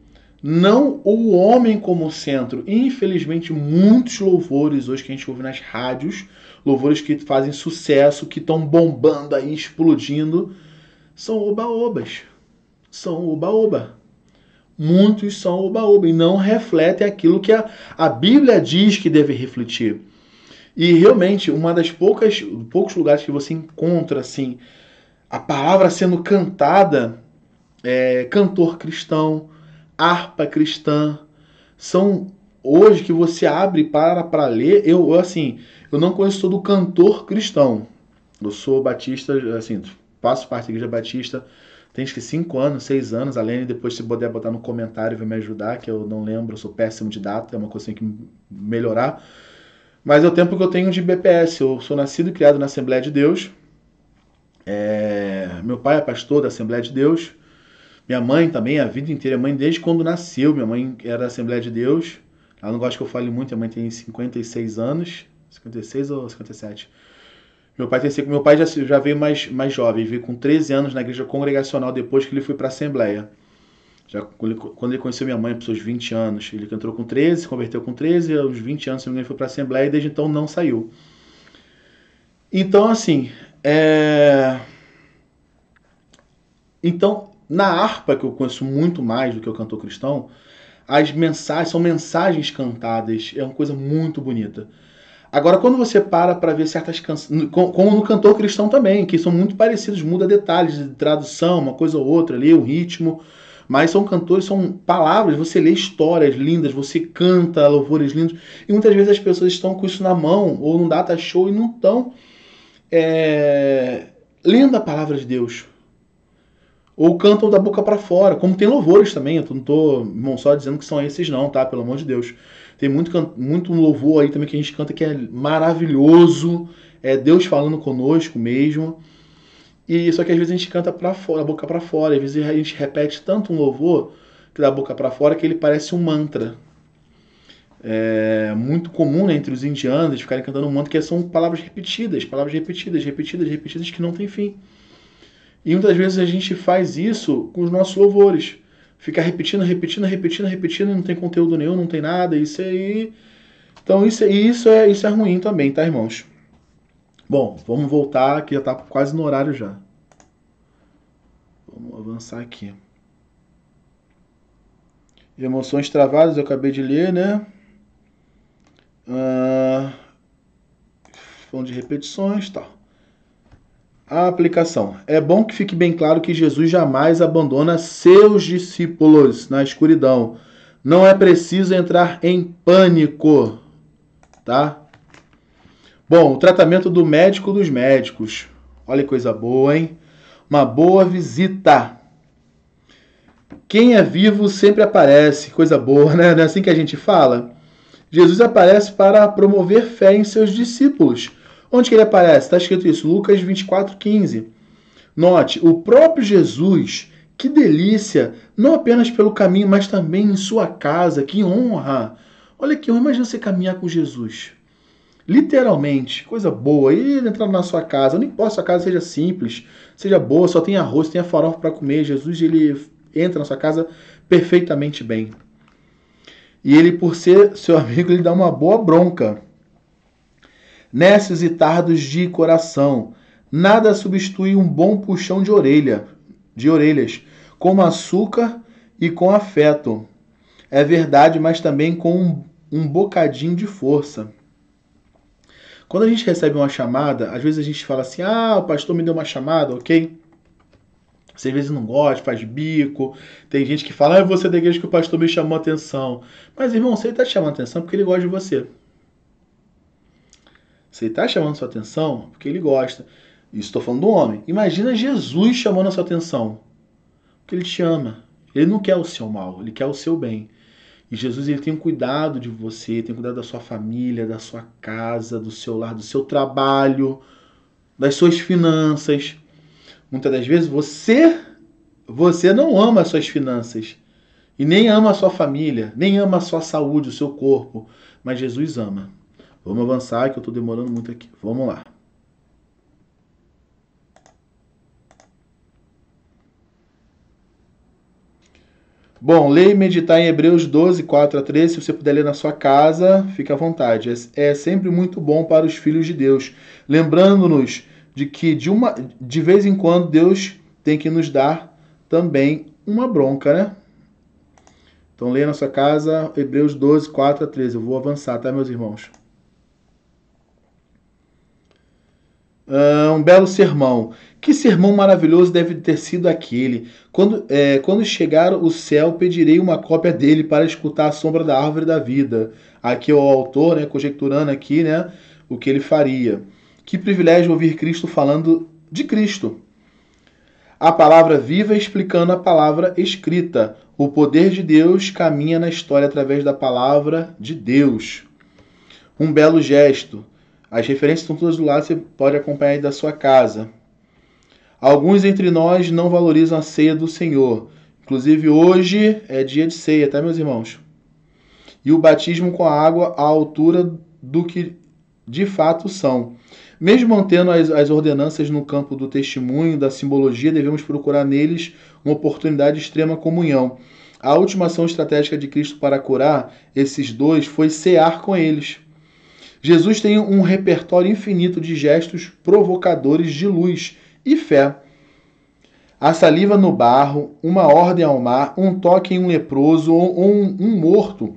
não o homem como centro. Infelizmente, muitos louvores hoje que a gente ouve nas rádios, louvores que fazem sucesso, que estão bombando aí, explodindo, são oba-obas. São oba-oba. Muitos são oba-oba e não refletem aquilo que a Bíblia diz que deve refletir. E realmente, uma das poucos lugares que você encontra assim, a palavra sendo cantada, cantor cristão, harpa cristã, são hoje que você abre para ler. Eu não conheço todo cantor cristão. Eu sou batista, assim, faço parte da Igreja Batista, tem acho que 5 anos, 6 anos, além depois se puder botar no comentário vai me ajudar, que eu não lembro, eu sou péssimo de data, é uma coisa que tem que melhorar. Mas é o tempo que eu tenho de BPS, eu sou nascido e criado na Assembleia de Deus. Meu pai é pastor da Assembleia de Deus. Minha mãe também, a vida inteira, minha mãe desde quando nasceu, minha mãe era da Assembleia de Deus. Ela não gosta que eu fale muito, minha mãe tem 56 anos, 56 ou 57. Meu pai já veio mais jovem, veio com 13 anos na igreja congregacional depois que ele foi para a Assembleia. Já quando ele conheceu minha mãe, por seus 20 anos, ele entrou com 13, se converteu com 13, aos 20 anos ele foi para a Assembleia e desde então não saiu. Então, assim, Então, na harpa, que eu conheço muito mais do que o cantor cristão, as mensagens são mensagens cantadas, é uma coisa muito bonita. Agora, quando você para ver certas canções, como no cantor cristão também, que são muito parecidos, muda detalhes de tradução, uma coisa ou outra ali, o ritmo, mas são cantores, são palavras, você lê histórias lindas, você canta louvores lindos, e muitas vezes as pessoas estão com isso na mão, ou num data show, e não estão lendo a palavra de Deus. Ou cantam da boca para fora, como tem louvores também, eu não tô, irmão, só dizendo que são esses não, tá? Pelo amor de Deus. Tem muito louvor aí também que a gente canta que é maravilhoso, é Deus falando conosco mesmo. E só que às vezes a gente canta para fora, da boca para fora, às vezes a gente repete tanto um louvor que da boca para fora que ele parece um mantra. É muito comum, né, entre os indianos eles ficarem cantando um mantra que são palavras repetidas que não tem fim. E muitas vezes a gente faz isso com os nossos louvores. Fica repetindo, e não tem conteúdo nenhum, não tem nada, isso aí. Então isso é ruim também, tá, irmãos? Bom, vamos voltar, que já tá quase no horário já. Vamos avançar aqui. Emoções travadas, eu acabei de ler, né? Falando de repetições, tá. A aplicação. É bom que fique bem claro que Jesus jamais abandona seus discípulos na escuridão. Não é preciso entrar em pânico, tá? Bom, o tratamento do médico dos médicos. Olha que coisa boa, hein? Uma boa visita. Quem é vivo sempre aparece. Coisa boa, né? Não é assim que a gente fala? Jesus aparece para promover fé em seus discípulos. Onde que ele aparece? Está escrito isso, Lucas 24:15. Note, o próprio Jesus, que delícia, não apenas pelo caminho, mas também em sua casa, que honra. Olha que honra, imagina você caminhar com Jesus. Literalmente, coisa boa. E ele entrar na sua casa, não importa se a sua casa seja simples, seja boa, só tem arroz, tem a farofa para comer. Jesus, ele entra na sua casa perfeitamente bem. E ele, por ser seu amigo, ele dá uma boa bronca. Nécios e tardos de coração, nada substitui um bom puxão de orelhas, com açúcar e com afeto. É verdade, mas também com um bocadinho de força. Quando a gente recebe uma chamada, às vezes a gente fala assim, o pastor me deu uma chamada, ok? Você às vezes não gosta, faz bico. Tem gente que fala, você é da igreja que o pastor me chamou a atenção. Mas, irmão, se ele está te chamando a atenção, é porque ele gosta de você. Se ele está chamando a sua atenção, porque ele gosta. Isso estou falando do homem. Imagina Jesus chamando a sua atenção. Porque ele te ama. Ele não quer o seu mal, ele quer o seu bem. E Jesus, ele tem cuidado de você, tem cuidado da sua família, da sua casa, do seu lar, do seu trabalho, das suas finanças. Muitas das vezes você não ama as suas finanças. E nem ama a sua família, nem ama a sua saúde, o seu corpo. Mas Jesus ama. Vamos avançar, que eu estou demorando muito aqui. Vamos lá. Bom, ler e meditar em Hebreus 12, 4 a 13, se você puder ler na sua casa, fique à vontade. É sempre muito bom para os filhos de Deus, lembrando-nos de que de vez em quando Deus tem que nos dar também uma bronca, né? Então leia na sua casa Hebreus 12, 4 a 13. Eu vou avançar, tá, meus irmãos? Um belo sermão. Que sermão maravilhoso deve ter sido aquele. Quando chegar o céu, pedirei uma cópia dele para escutar a sombra da árvore da vida. Aqui é o autor, né, conjecturando aqui, né, o que ele faria. Que privilégio ouvir Cristo falando de Cristo. A palavra viva explicando a palavra escrita. O poder de Deus caminha na história através da palavra de Deus. Um belo gesto. As referências estão todas do lado, você pode acompanhar aí da sua casa. Alguns entre nós não valorizam a ceia do Senhor. Inclusive hoje é dia de ceia, tá, meus irmãos? E o batismo com a água à altura do que de fato são. Mesmo mantendo as ordenanças no campo do testemunho, da simbologia, devemos procurar neles uma oportunidade de extrema comunhão. A última ação estratégica de Cristo para curar esses dois foi cear com eles. Jesus tem um repertório infinito de gestos provocadores de luz e fé. A saliva no barro, uma ordem ao mar, um toque em um leproso ou um morto,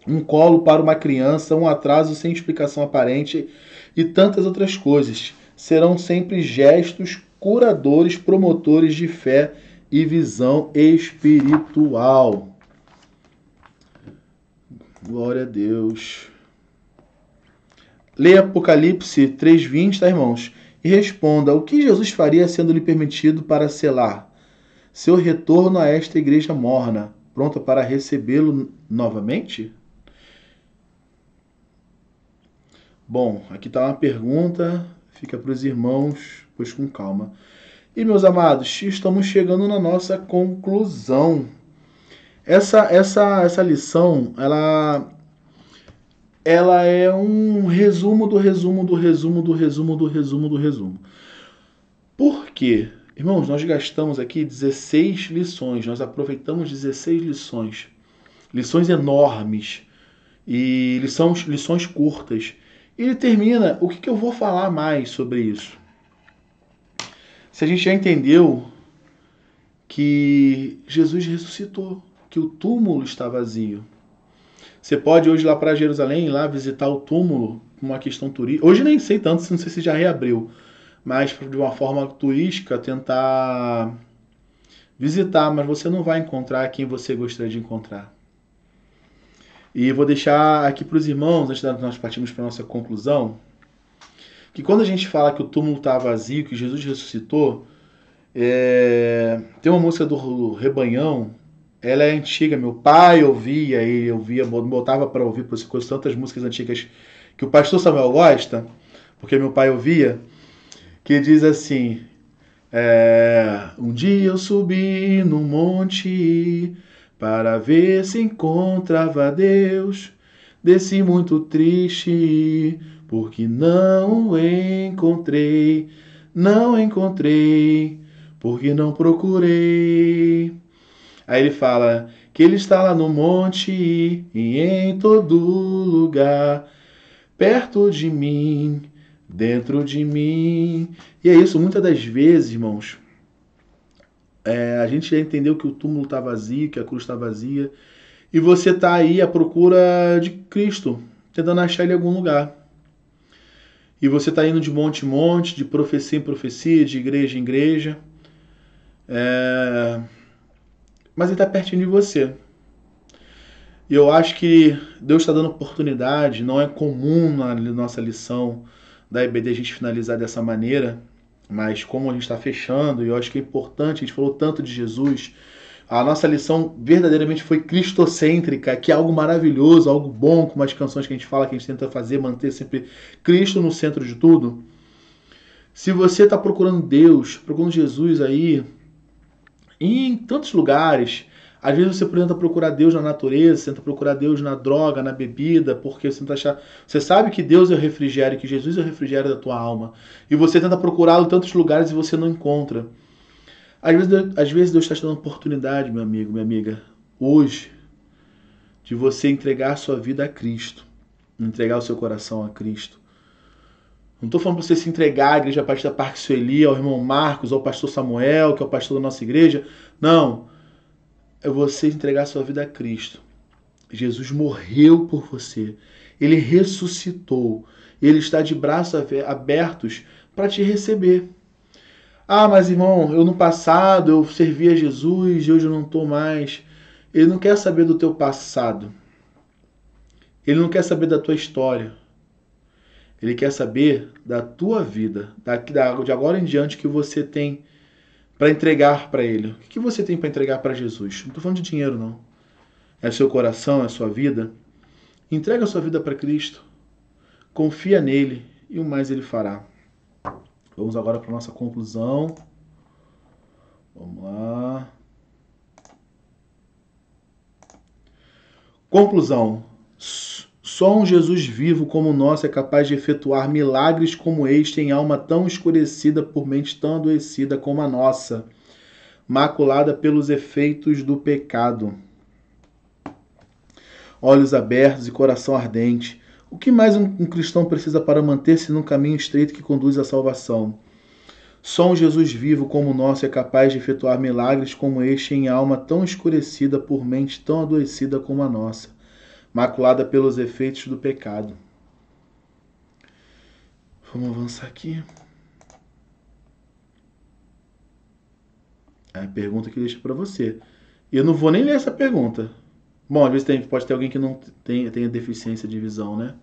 um colo para uma criança, um atraso sem explicação aparente e tantas outras coisas. Serão sempre gestos curadores, promotores de fé e visão espiritual. Glória a Deus. Leia Apocalipse 3:20, tá, irmãos? E responda: o que Jesus faria sendo-lhe permitido para selar seu retorno a esta igreja morna, pronta para recebê-lo novamente? Bom, aqui está uma pergunta, fica para os irmãos, pois com calma. E, meus amados, estamos chegando na nossa conclusão. Essa lição, ela é um resumo do resumo do resumo do resumo do resumo do resumo. Por quê? Irmãos, nós gastamos aqui 16 lições, nós aproveitamos 16 lições. Lições enormes e lições curtas. E ele termina, o que eu vou falar mais sobre isso? Se a gente já entendeu que Jesus ressuscitou, que o túmulo está vazio. Você pode hoje ir lá para Jerusalém, lá visitar o túmulo, uma questão turística. Hoje nem sei tanto, não sei se já reabriu, mas de uma forma turística tentar visitar, mas você não vai encontrar quem você gostaria de encontrar. E vou deixar aqui para os irmãos, antes de nós partirmos para a nossa conclusão, que quando a gente fala que o túmulo está vazio, que Jesus ressuscitou, tem uma música do Rebanhão. Ela é antiga, meu pai ouvia, ele ouvia, botava para ouvir, por isso tantas músicas antigas que o pastor Samuel gosta, porque meu pai ouvia, que diz assim: um dia eu subi no monte para ver se encontrava Deus, desci muito triste, porque não encontrei, porque não procurei. Aí ele fala que ele está lá no monte e em todo lugar, perto de mim, dentro de mim. E é isso, muitas das vezes, irmãos, a gente já entendeu que o túmulo está vazio, que a cruz está vazia, e você está aí à procura de Cristo, tentando achar ele em algum lugar. E você está indo de monte em monte, de profecia em profecia, de igreja em igreja. Mas ele está pertinho de você. E eu acho que Deus está dando oportunidade. Não é comum na nossa lição da IBD a gente finalizar dessa maneira, mas como a gente está fechando, e eu acho que é importante, a gente falou tanto de Jesus, a nossa lição verdadeiramente foi cristocêntrica, que é algo maravilhoso, algo bom, como as canções que a gente fala, que a gente tenta fazer, manter sempre Cristo no centro de tudo. Se você está procurando Deus, procurando Jesus aí, em tantos lugares, às vezes você tenta procurar Deus na natureza, você tenta procurar Deus na droga, na bebida, porque você tenta achar... Você sabe que Deus é o refrigério, que Jesus é o refrigério da tua alma. E você tenta procurá-lo em tantos lugares e você não encontra. Às vezes Deus está te dando oportunidade, meu amigo, minha amiga. hoje de você entregar a sua vida a Cristo, entregar o seu coração a Cristo. Não estou falando para você se entregar à igreja Batista Parque Sueli, ao irmão Marcos, ao pastor Samuel, que é o pastor da nossa igreja. Não. É você entregar a sua vida a Cristo. Jesus morreu por você. Ele ressuscitou. Ele está de braços abertos para te receber. Ah, mas irmão, eu no passado eu servia a Jesus e hoje eu não estou mais. Ele não quer saber do teu passado. Ele não quer saber da tua história. Ele quer saber da tua vida, de agora em diante que você tem para entregar para Ele. O que você tem para entregar para Jesus? Não estou falando de dinheiro, não. É seu coração, é sua vida. Entrega a sua vida para Cristo. Confia nele e o mais Ele fará. Vamos agora para a nossa conclusão. Vamos lá. Conclusão. Só um Jesus vivo como o nosso é capaz de efetuar milagres como este em alma tão escurecida por mente tão adoecida como a nossa, maculada pelos efeitos do pecado. Olhos abertos e coração ardente. O que mais um cristão precisa para manter-se num caminho estreito que conduz à salvação? Só um Jesus vivo como o nosso é capaz de efetuar milagres como este em alma tão escurecida por mente tão adoecida como a nossa, maculada pelos efeitos do pecado. Vamos avançar aqui. É a pergunta que deixa para você. Eu não vou nem ler essa pergunta. Bom, às vezes pode ter alguém que não tenha deficiência de visão, né?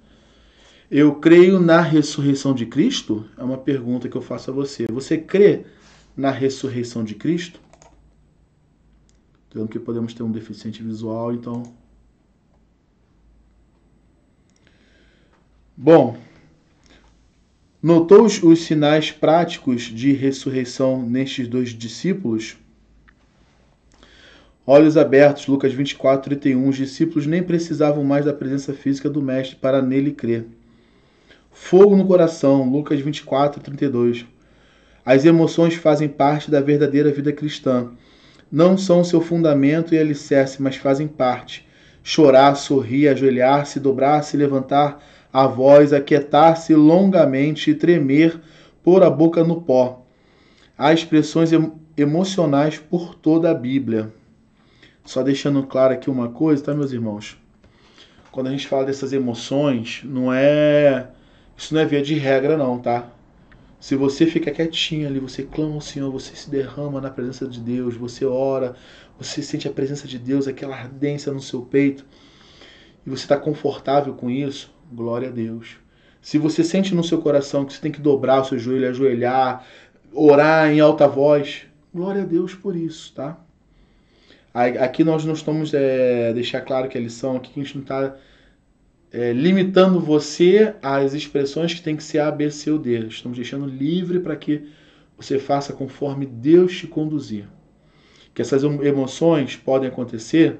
Eu creio na ressurreição de Cristo? É uma pergunta que eu faço a você. Você crê na ressurreição de Cristo? Então, que podemos ter um deficiente visual, então... Bom, notou os sinais práticos de ressurreição nestes dois discípulos? Olhos abertos, Lucas 24, 31. Os discípulos nem precisavam mais da presença física do Mestre para nele crer. Fogo no coração, Lucas 24, 32. As emoções fazem parte da verdadeira vida cristã. Não são seu fundamento e alicerce, mas fazem parte. Chorar, sorrir, ajoelhar-se, dobrar-se, levantar a voz, aquietar-se longamente e tremer, pôr a boca no pó. Há expressões emocionais por toda a Bíblia. Só deixando claro aqui uma coisa, tá, meus irmãos? Quando a gente fala dessas emoções, isso não é via de regra, não, tá? Se você fica quietinho ali, você clama ao Senhor, você se derrama na presença de Deus, você ora, você sente a presença de Deus, aquela ardência no seu peito, e você está confortável com isso, glória a Deus. Se você sente no seu coração que você tem que dobrar o seu joelho, ajoelhar, orar em alta voz, glória a Deus por isso, tá? Aqui nós não estamos, deixar claro que a lição aqui, que a gente não está limitando você às expressões que tem que ser A, B, C ou D. Estamos deixando livre para que você faça conforme Deus te conduzir. Que essas emoções podem acontecer,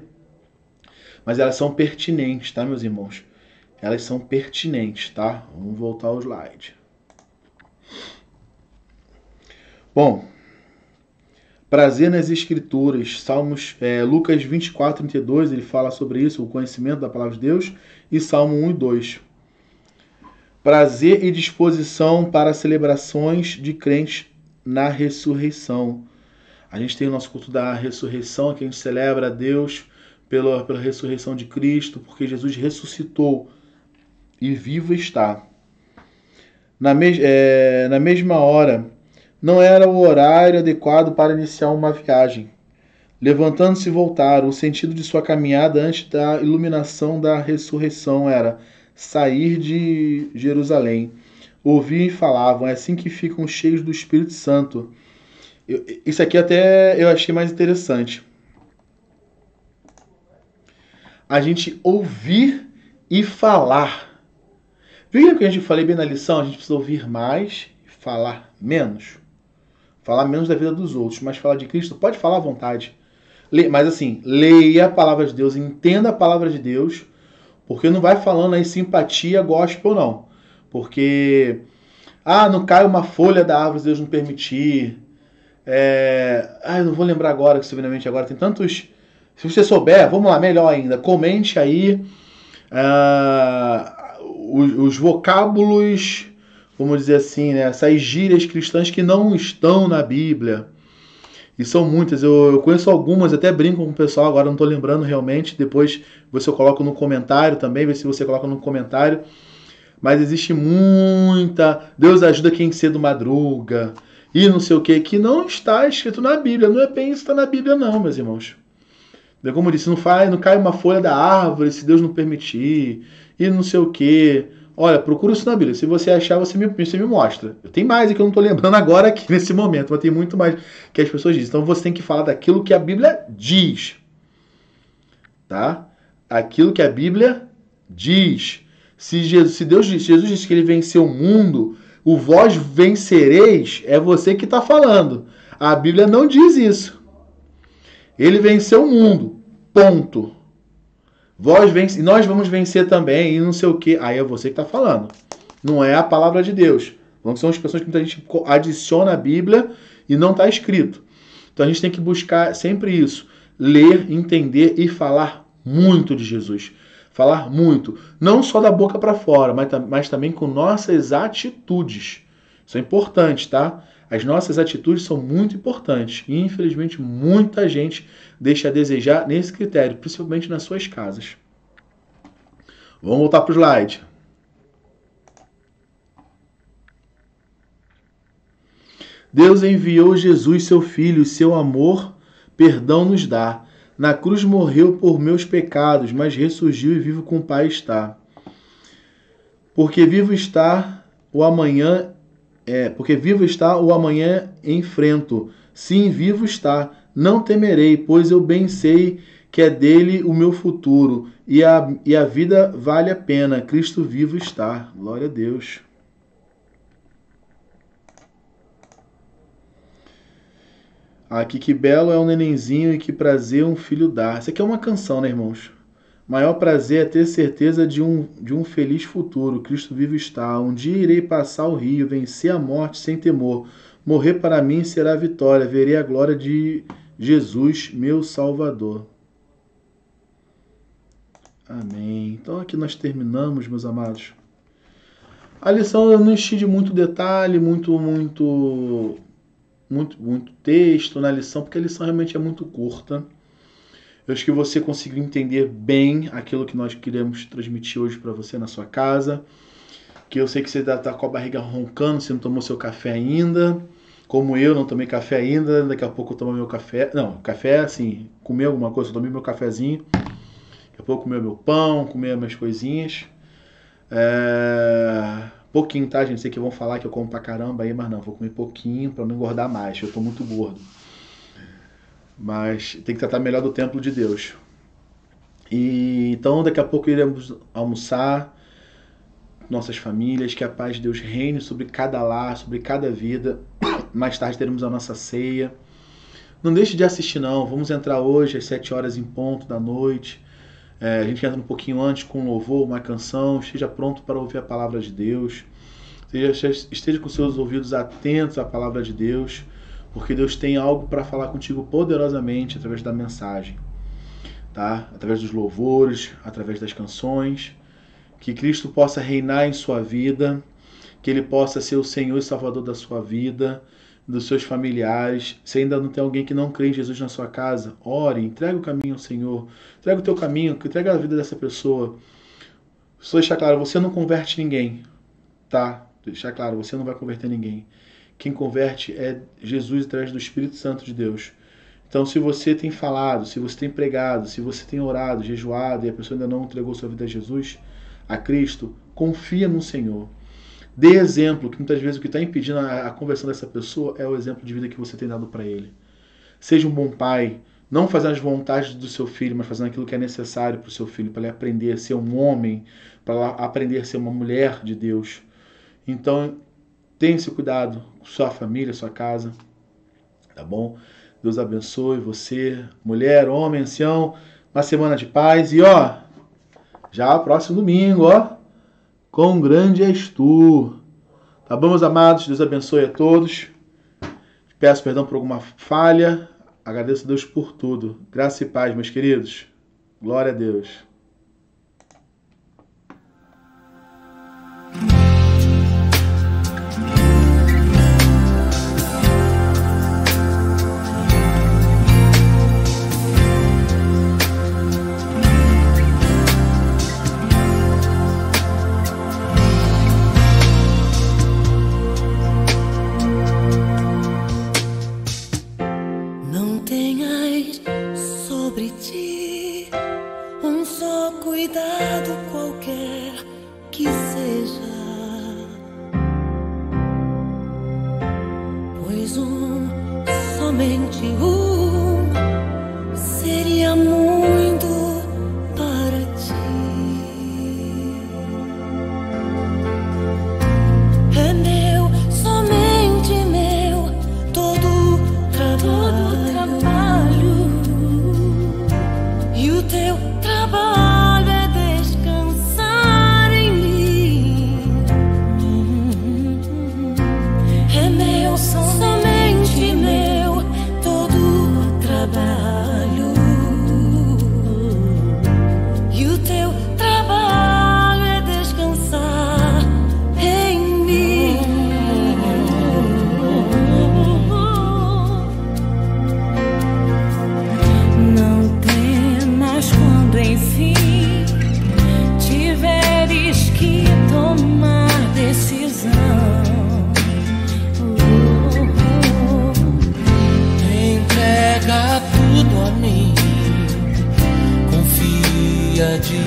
mas elas são pertinentes, tá, meus irmãos? Elas são pertinentes, tá? Vamos voltar ao slide. Bom, prazer nas Escrituras. Lucas 24, 32, ele fala sobre isso, o conhecimento da palavra de Deus. E Salmo 1 e 2. Prazer e disposição para celebrações de crentes na ressurreição. A gente tem o nosso culto da ressurreição, que a gente celebra a Deus pela ressurreição de Cristo, porque Jesus ressuscitou e vivo está. Na mesma hora, não era o horário adequado para iniciar uma viagem. Levantando-se voltaram. O sentido de sua caminhada antes da iluminação da ressurreição era sair de Jerusalém. Ouviam e falavam. É assim que ficam cheios do Espírito Santo. Isso aqui até eu achei mais interessante. A gente ouvir e falar. Viu que a gente falei bem na lição? A gente precisa ouvir mais e falar menos. Falar menos da vida dos outros, mas falar de Cristo, pode falar à vontade. Mas assim, leia a palavra de Deus, entenda a palavra de Deus, porque não vai falando aí simpatia, gospel, não. Porque, não cai uma folha da árvore se Deus não permitir. Eu não vou lembrar agora, que subitamente agora tem tantos Se você souber, vamos lá, melhor ainda, comente aí os vocábulos, vamos dizer assim, né, essas gírias cristãs que não estão na Bíblia. E são muitas, eu conheço algumas, até brinco com o pessoal, agora não estou lembrando realmente, depois você coloca no comentário também, vê se você coloca no comentário. Mas existe muita, Deus ajuda quem cedo madruga, e não sei o que não está escrito na Bíblia, não é bem isso que está na Bíblia não, meus irmãos. Como eu disse, não cai uma folha da árvore se Deus não permitir, e não sei o que. Olha, procura isso na Bíblia. Se você achar, você me mostra. Tem mais que eu não estou lembrando agora aqui nesse momento, mas tem muito mais que as pessoas dizem. Então você tem que falar daquilo que a Bíblia diz. Tá? Aquilo que a Bíblia diz. Se Jesus disse que ele venceu o mundo, o vós vencereis, é você que está falando. A Bíblia não diz isso. Ele venceu o mundo. Ponto. Nós vamos vencer também, e não sei o que. Aí é você que está falando. Não é a palavra de Deus. Então, são as pessoas que muita gente adiciona a Bíblia e não está escrito. Então a gente tem que buscar sempre isso. Ler, entender e falar muito de Jesus. Falar muito. Não só da boca para fora, mas também com nossas atitudes. Isso é importante, tá? As nossas atitudes são muito importantes. E, infelizmente, muita gente deixa a desejar nesse critério, principalmente nas suas casas. Vamos voltar para o slide. Deus enviou Jesus, seu Filho, e seu amor, perdão nos dá. Na cruz morreu por meus pecados, mas ressurgiu e vivo com o Pai está. Porque vivo está o amanhã enfrento. Sim, vivo está. Não temerei, pois eu bem sei que é dele o meu futuro. E a vida vale a pena. Cristo vivo está. Glória a Deus. Aqui, que belo é um nenenzinho e que prazer um filho dá. Isso aqui é uma canção, né, irmãos? Maior prazer é ter certeza de um feliz futuro. Cristo vivo está. Um dia irei passar o rio, vencer a morte sem temor. Morrer para mim será a vitória. Verei a glória de Jesus, meu Salvador. Amém. Então aqui nós terminamos, meus amados. A lição eu não enchi de muito detalhe, muito texto na lição, porque a lição realmente é muito curta. Eu acho que você conseguiu entender bem aquilo que nós queremos transmitir hoje para você na sua casa. Que eu sei que você está com a barriga roncando, você não tomou seu café ainda. Como eu, não tomei café ainda. Daqui a pouco eu tomo meu café. Não, café assim, comer alguma coisa, eu tomei meu cafezinho. Daqui a pouco comer meu pão, comer minhas coisinhas. Pouquinho, tá, gente? Sei que vão falar que eu como pra caramba aí, mas não, vou comer pouquinho para não engordar mais. Eu tô muito gordo. Mas tem que tratar melhor do templo de Deus. E então daqui a pouco iremos almoçar, nossas famílias, que a paz de Deus reine sobre cada lar, sobre cada vida. Mais tarde teremos a nossa ceia. Não deixe de assistir não, vamos entrar hoje às 7 horas em ponto da noite. A gente entra um pouquinho antes com um louvor, uma canção, esteja pronto para ouvir a palavra de Deus. Esteja com seus ouvidos atentos à palavra de Deus. Porque Deus tem algo para falar contigo poderosamente através da mensagem, tá? Através dos louvores, através das canções. Que Cristo possa reinar em sua vida, que Ele possa ser o Senhor e Salvador da sua vida, dos seus familiares. Se ainda não tem alguém que não crê em Jesus na sua casa, ore, entrega o caminho ao Senhor, entrega o teu caminho, entrega a vida dessa pessoa. Só deixar claro, você não converte ninguém, tá? Deixar claro, você não vai converter ninguém. Quem converte é Jesus através do Espírito Santo de Deus. Então, se você tem falado, se você tem pregado, se você tem orado, jejuado e a pessoa ainda não entregou sua vida a Jesus, a Cristo, confia no Senhor. Dê exemplo, que muitas vezes o que está impedindo a conversão dessa pessoa é o exemplo de vida que você tem dado para ele. Seja um bom pai, não fazendo as vontades do seu filho, mas fazendo aquilo que é necessário para o seu filho, para ele aprender a ser um homem, para aprender a ser uma mulher de Deus. Então, tenha esse cuidado com sua família, sua casa, tá bom? Deus abençoe você, mulher, homem, ancião, uma semana de paz e já próximo domingo, quão grande és tu, tá bom, meus amados? Deus abençoe a todos. Peço perdão por alguma falha, Agradeço a Deus por tudo. Graça e paz, meus queridos. Glória a Deus.
Não tenhas sobre ti um só cuidado qualquer que seja, pois somente seria muito para ti. É meu, somente meu, todo trabalho, e o teu trabalho é descansar em mim. É meu, somente meu, todo trabalho, e o teu trabalho é descansar em mim. Não temas quando enfim tiveres que tomar decisão.
Entrega tudo a mim, confia de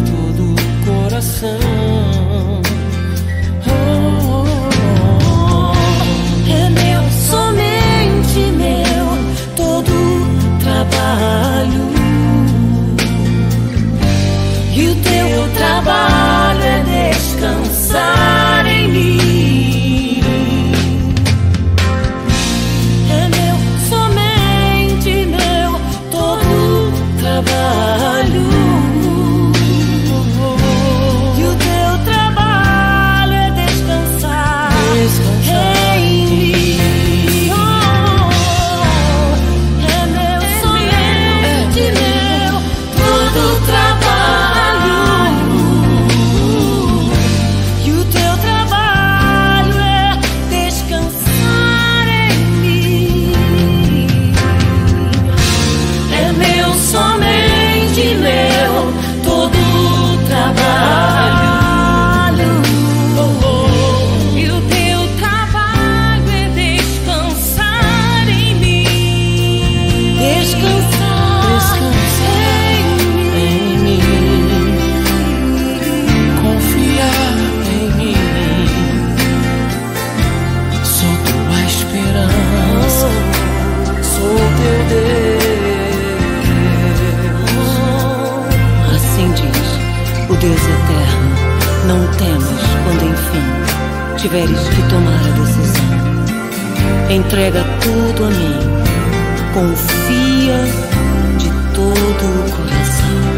todo o coração.
É meu, somente meu, todo trabalho, e o teu trabalho é descansar em mim. É meu, somente meu, todo trabalho, e o teu trabalho é descansar em mim. É meu, somente meu, todo trabalho, e o teu trabalho é descansar em mim. É meu, somente meu, todo trabalho, e o teu trabalho é descansar em mim. Descansar em mim.
Confiar em mim, sou tua esperança, sou teu Deus.
Assim diz o Deus eterno: não temas quando enfim tiveres que tomar a decisão. Entrega tudo a mim, confia de todo o coração.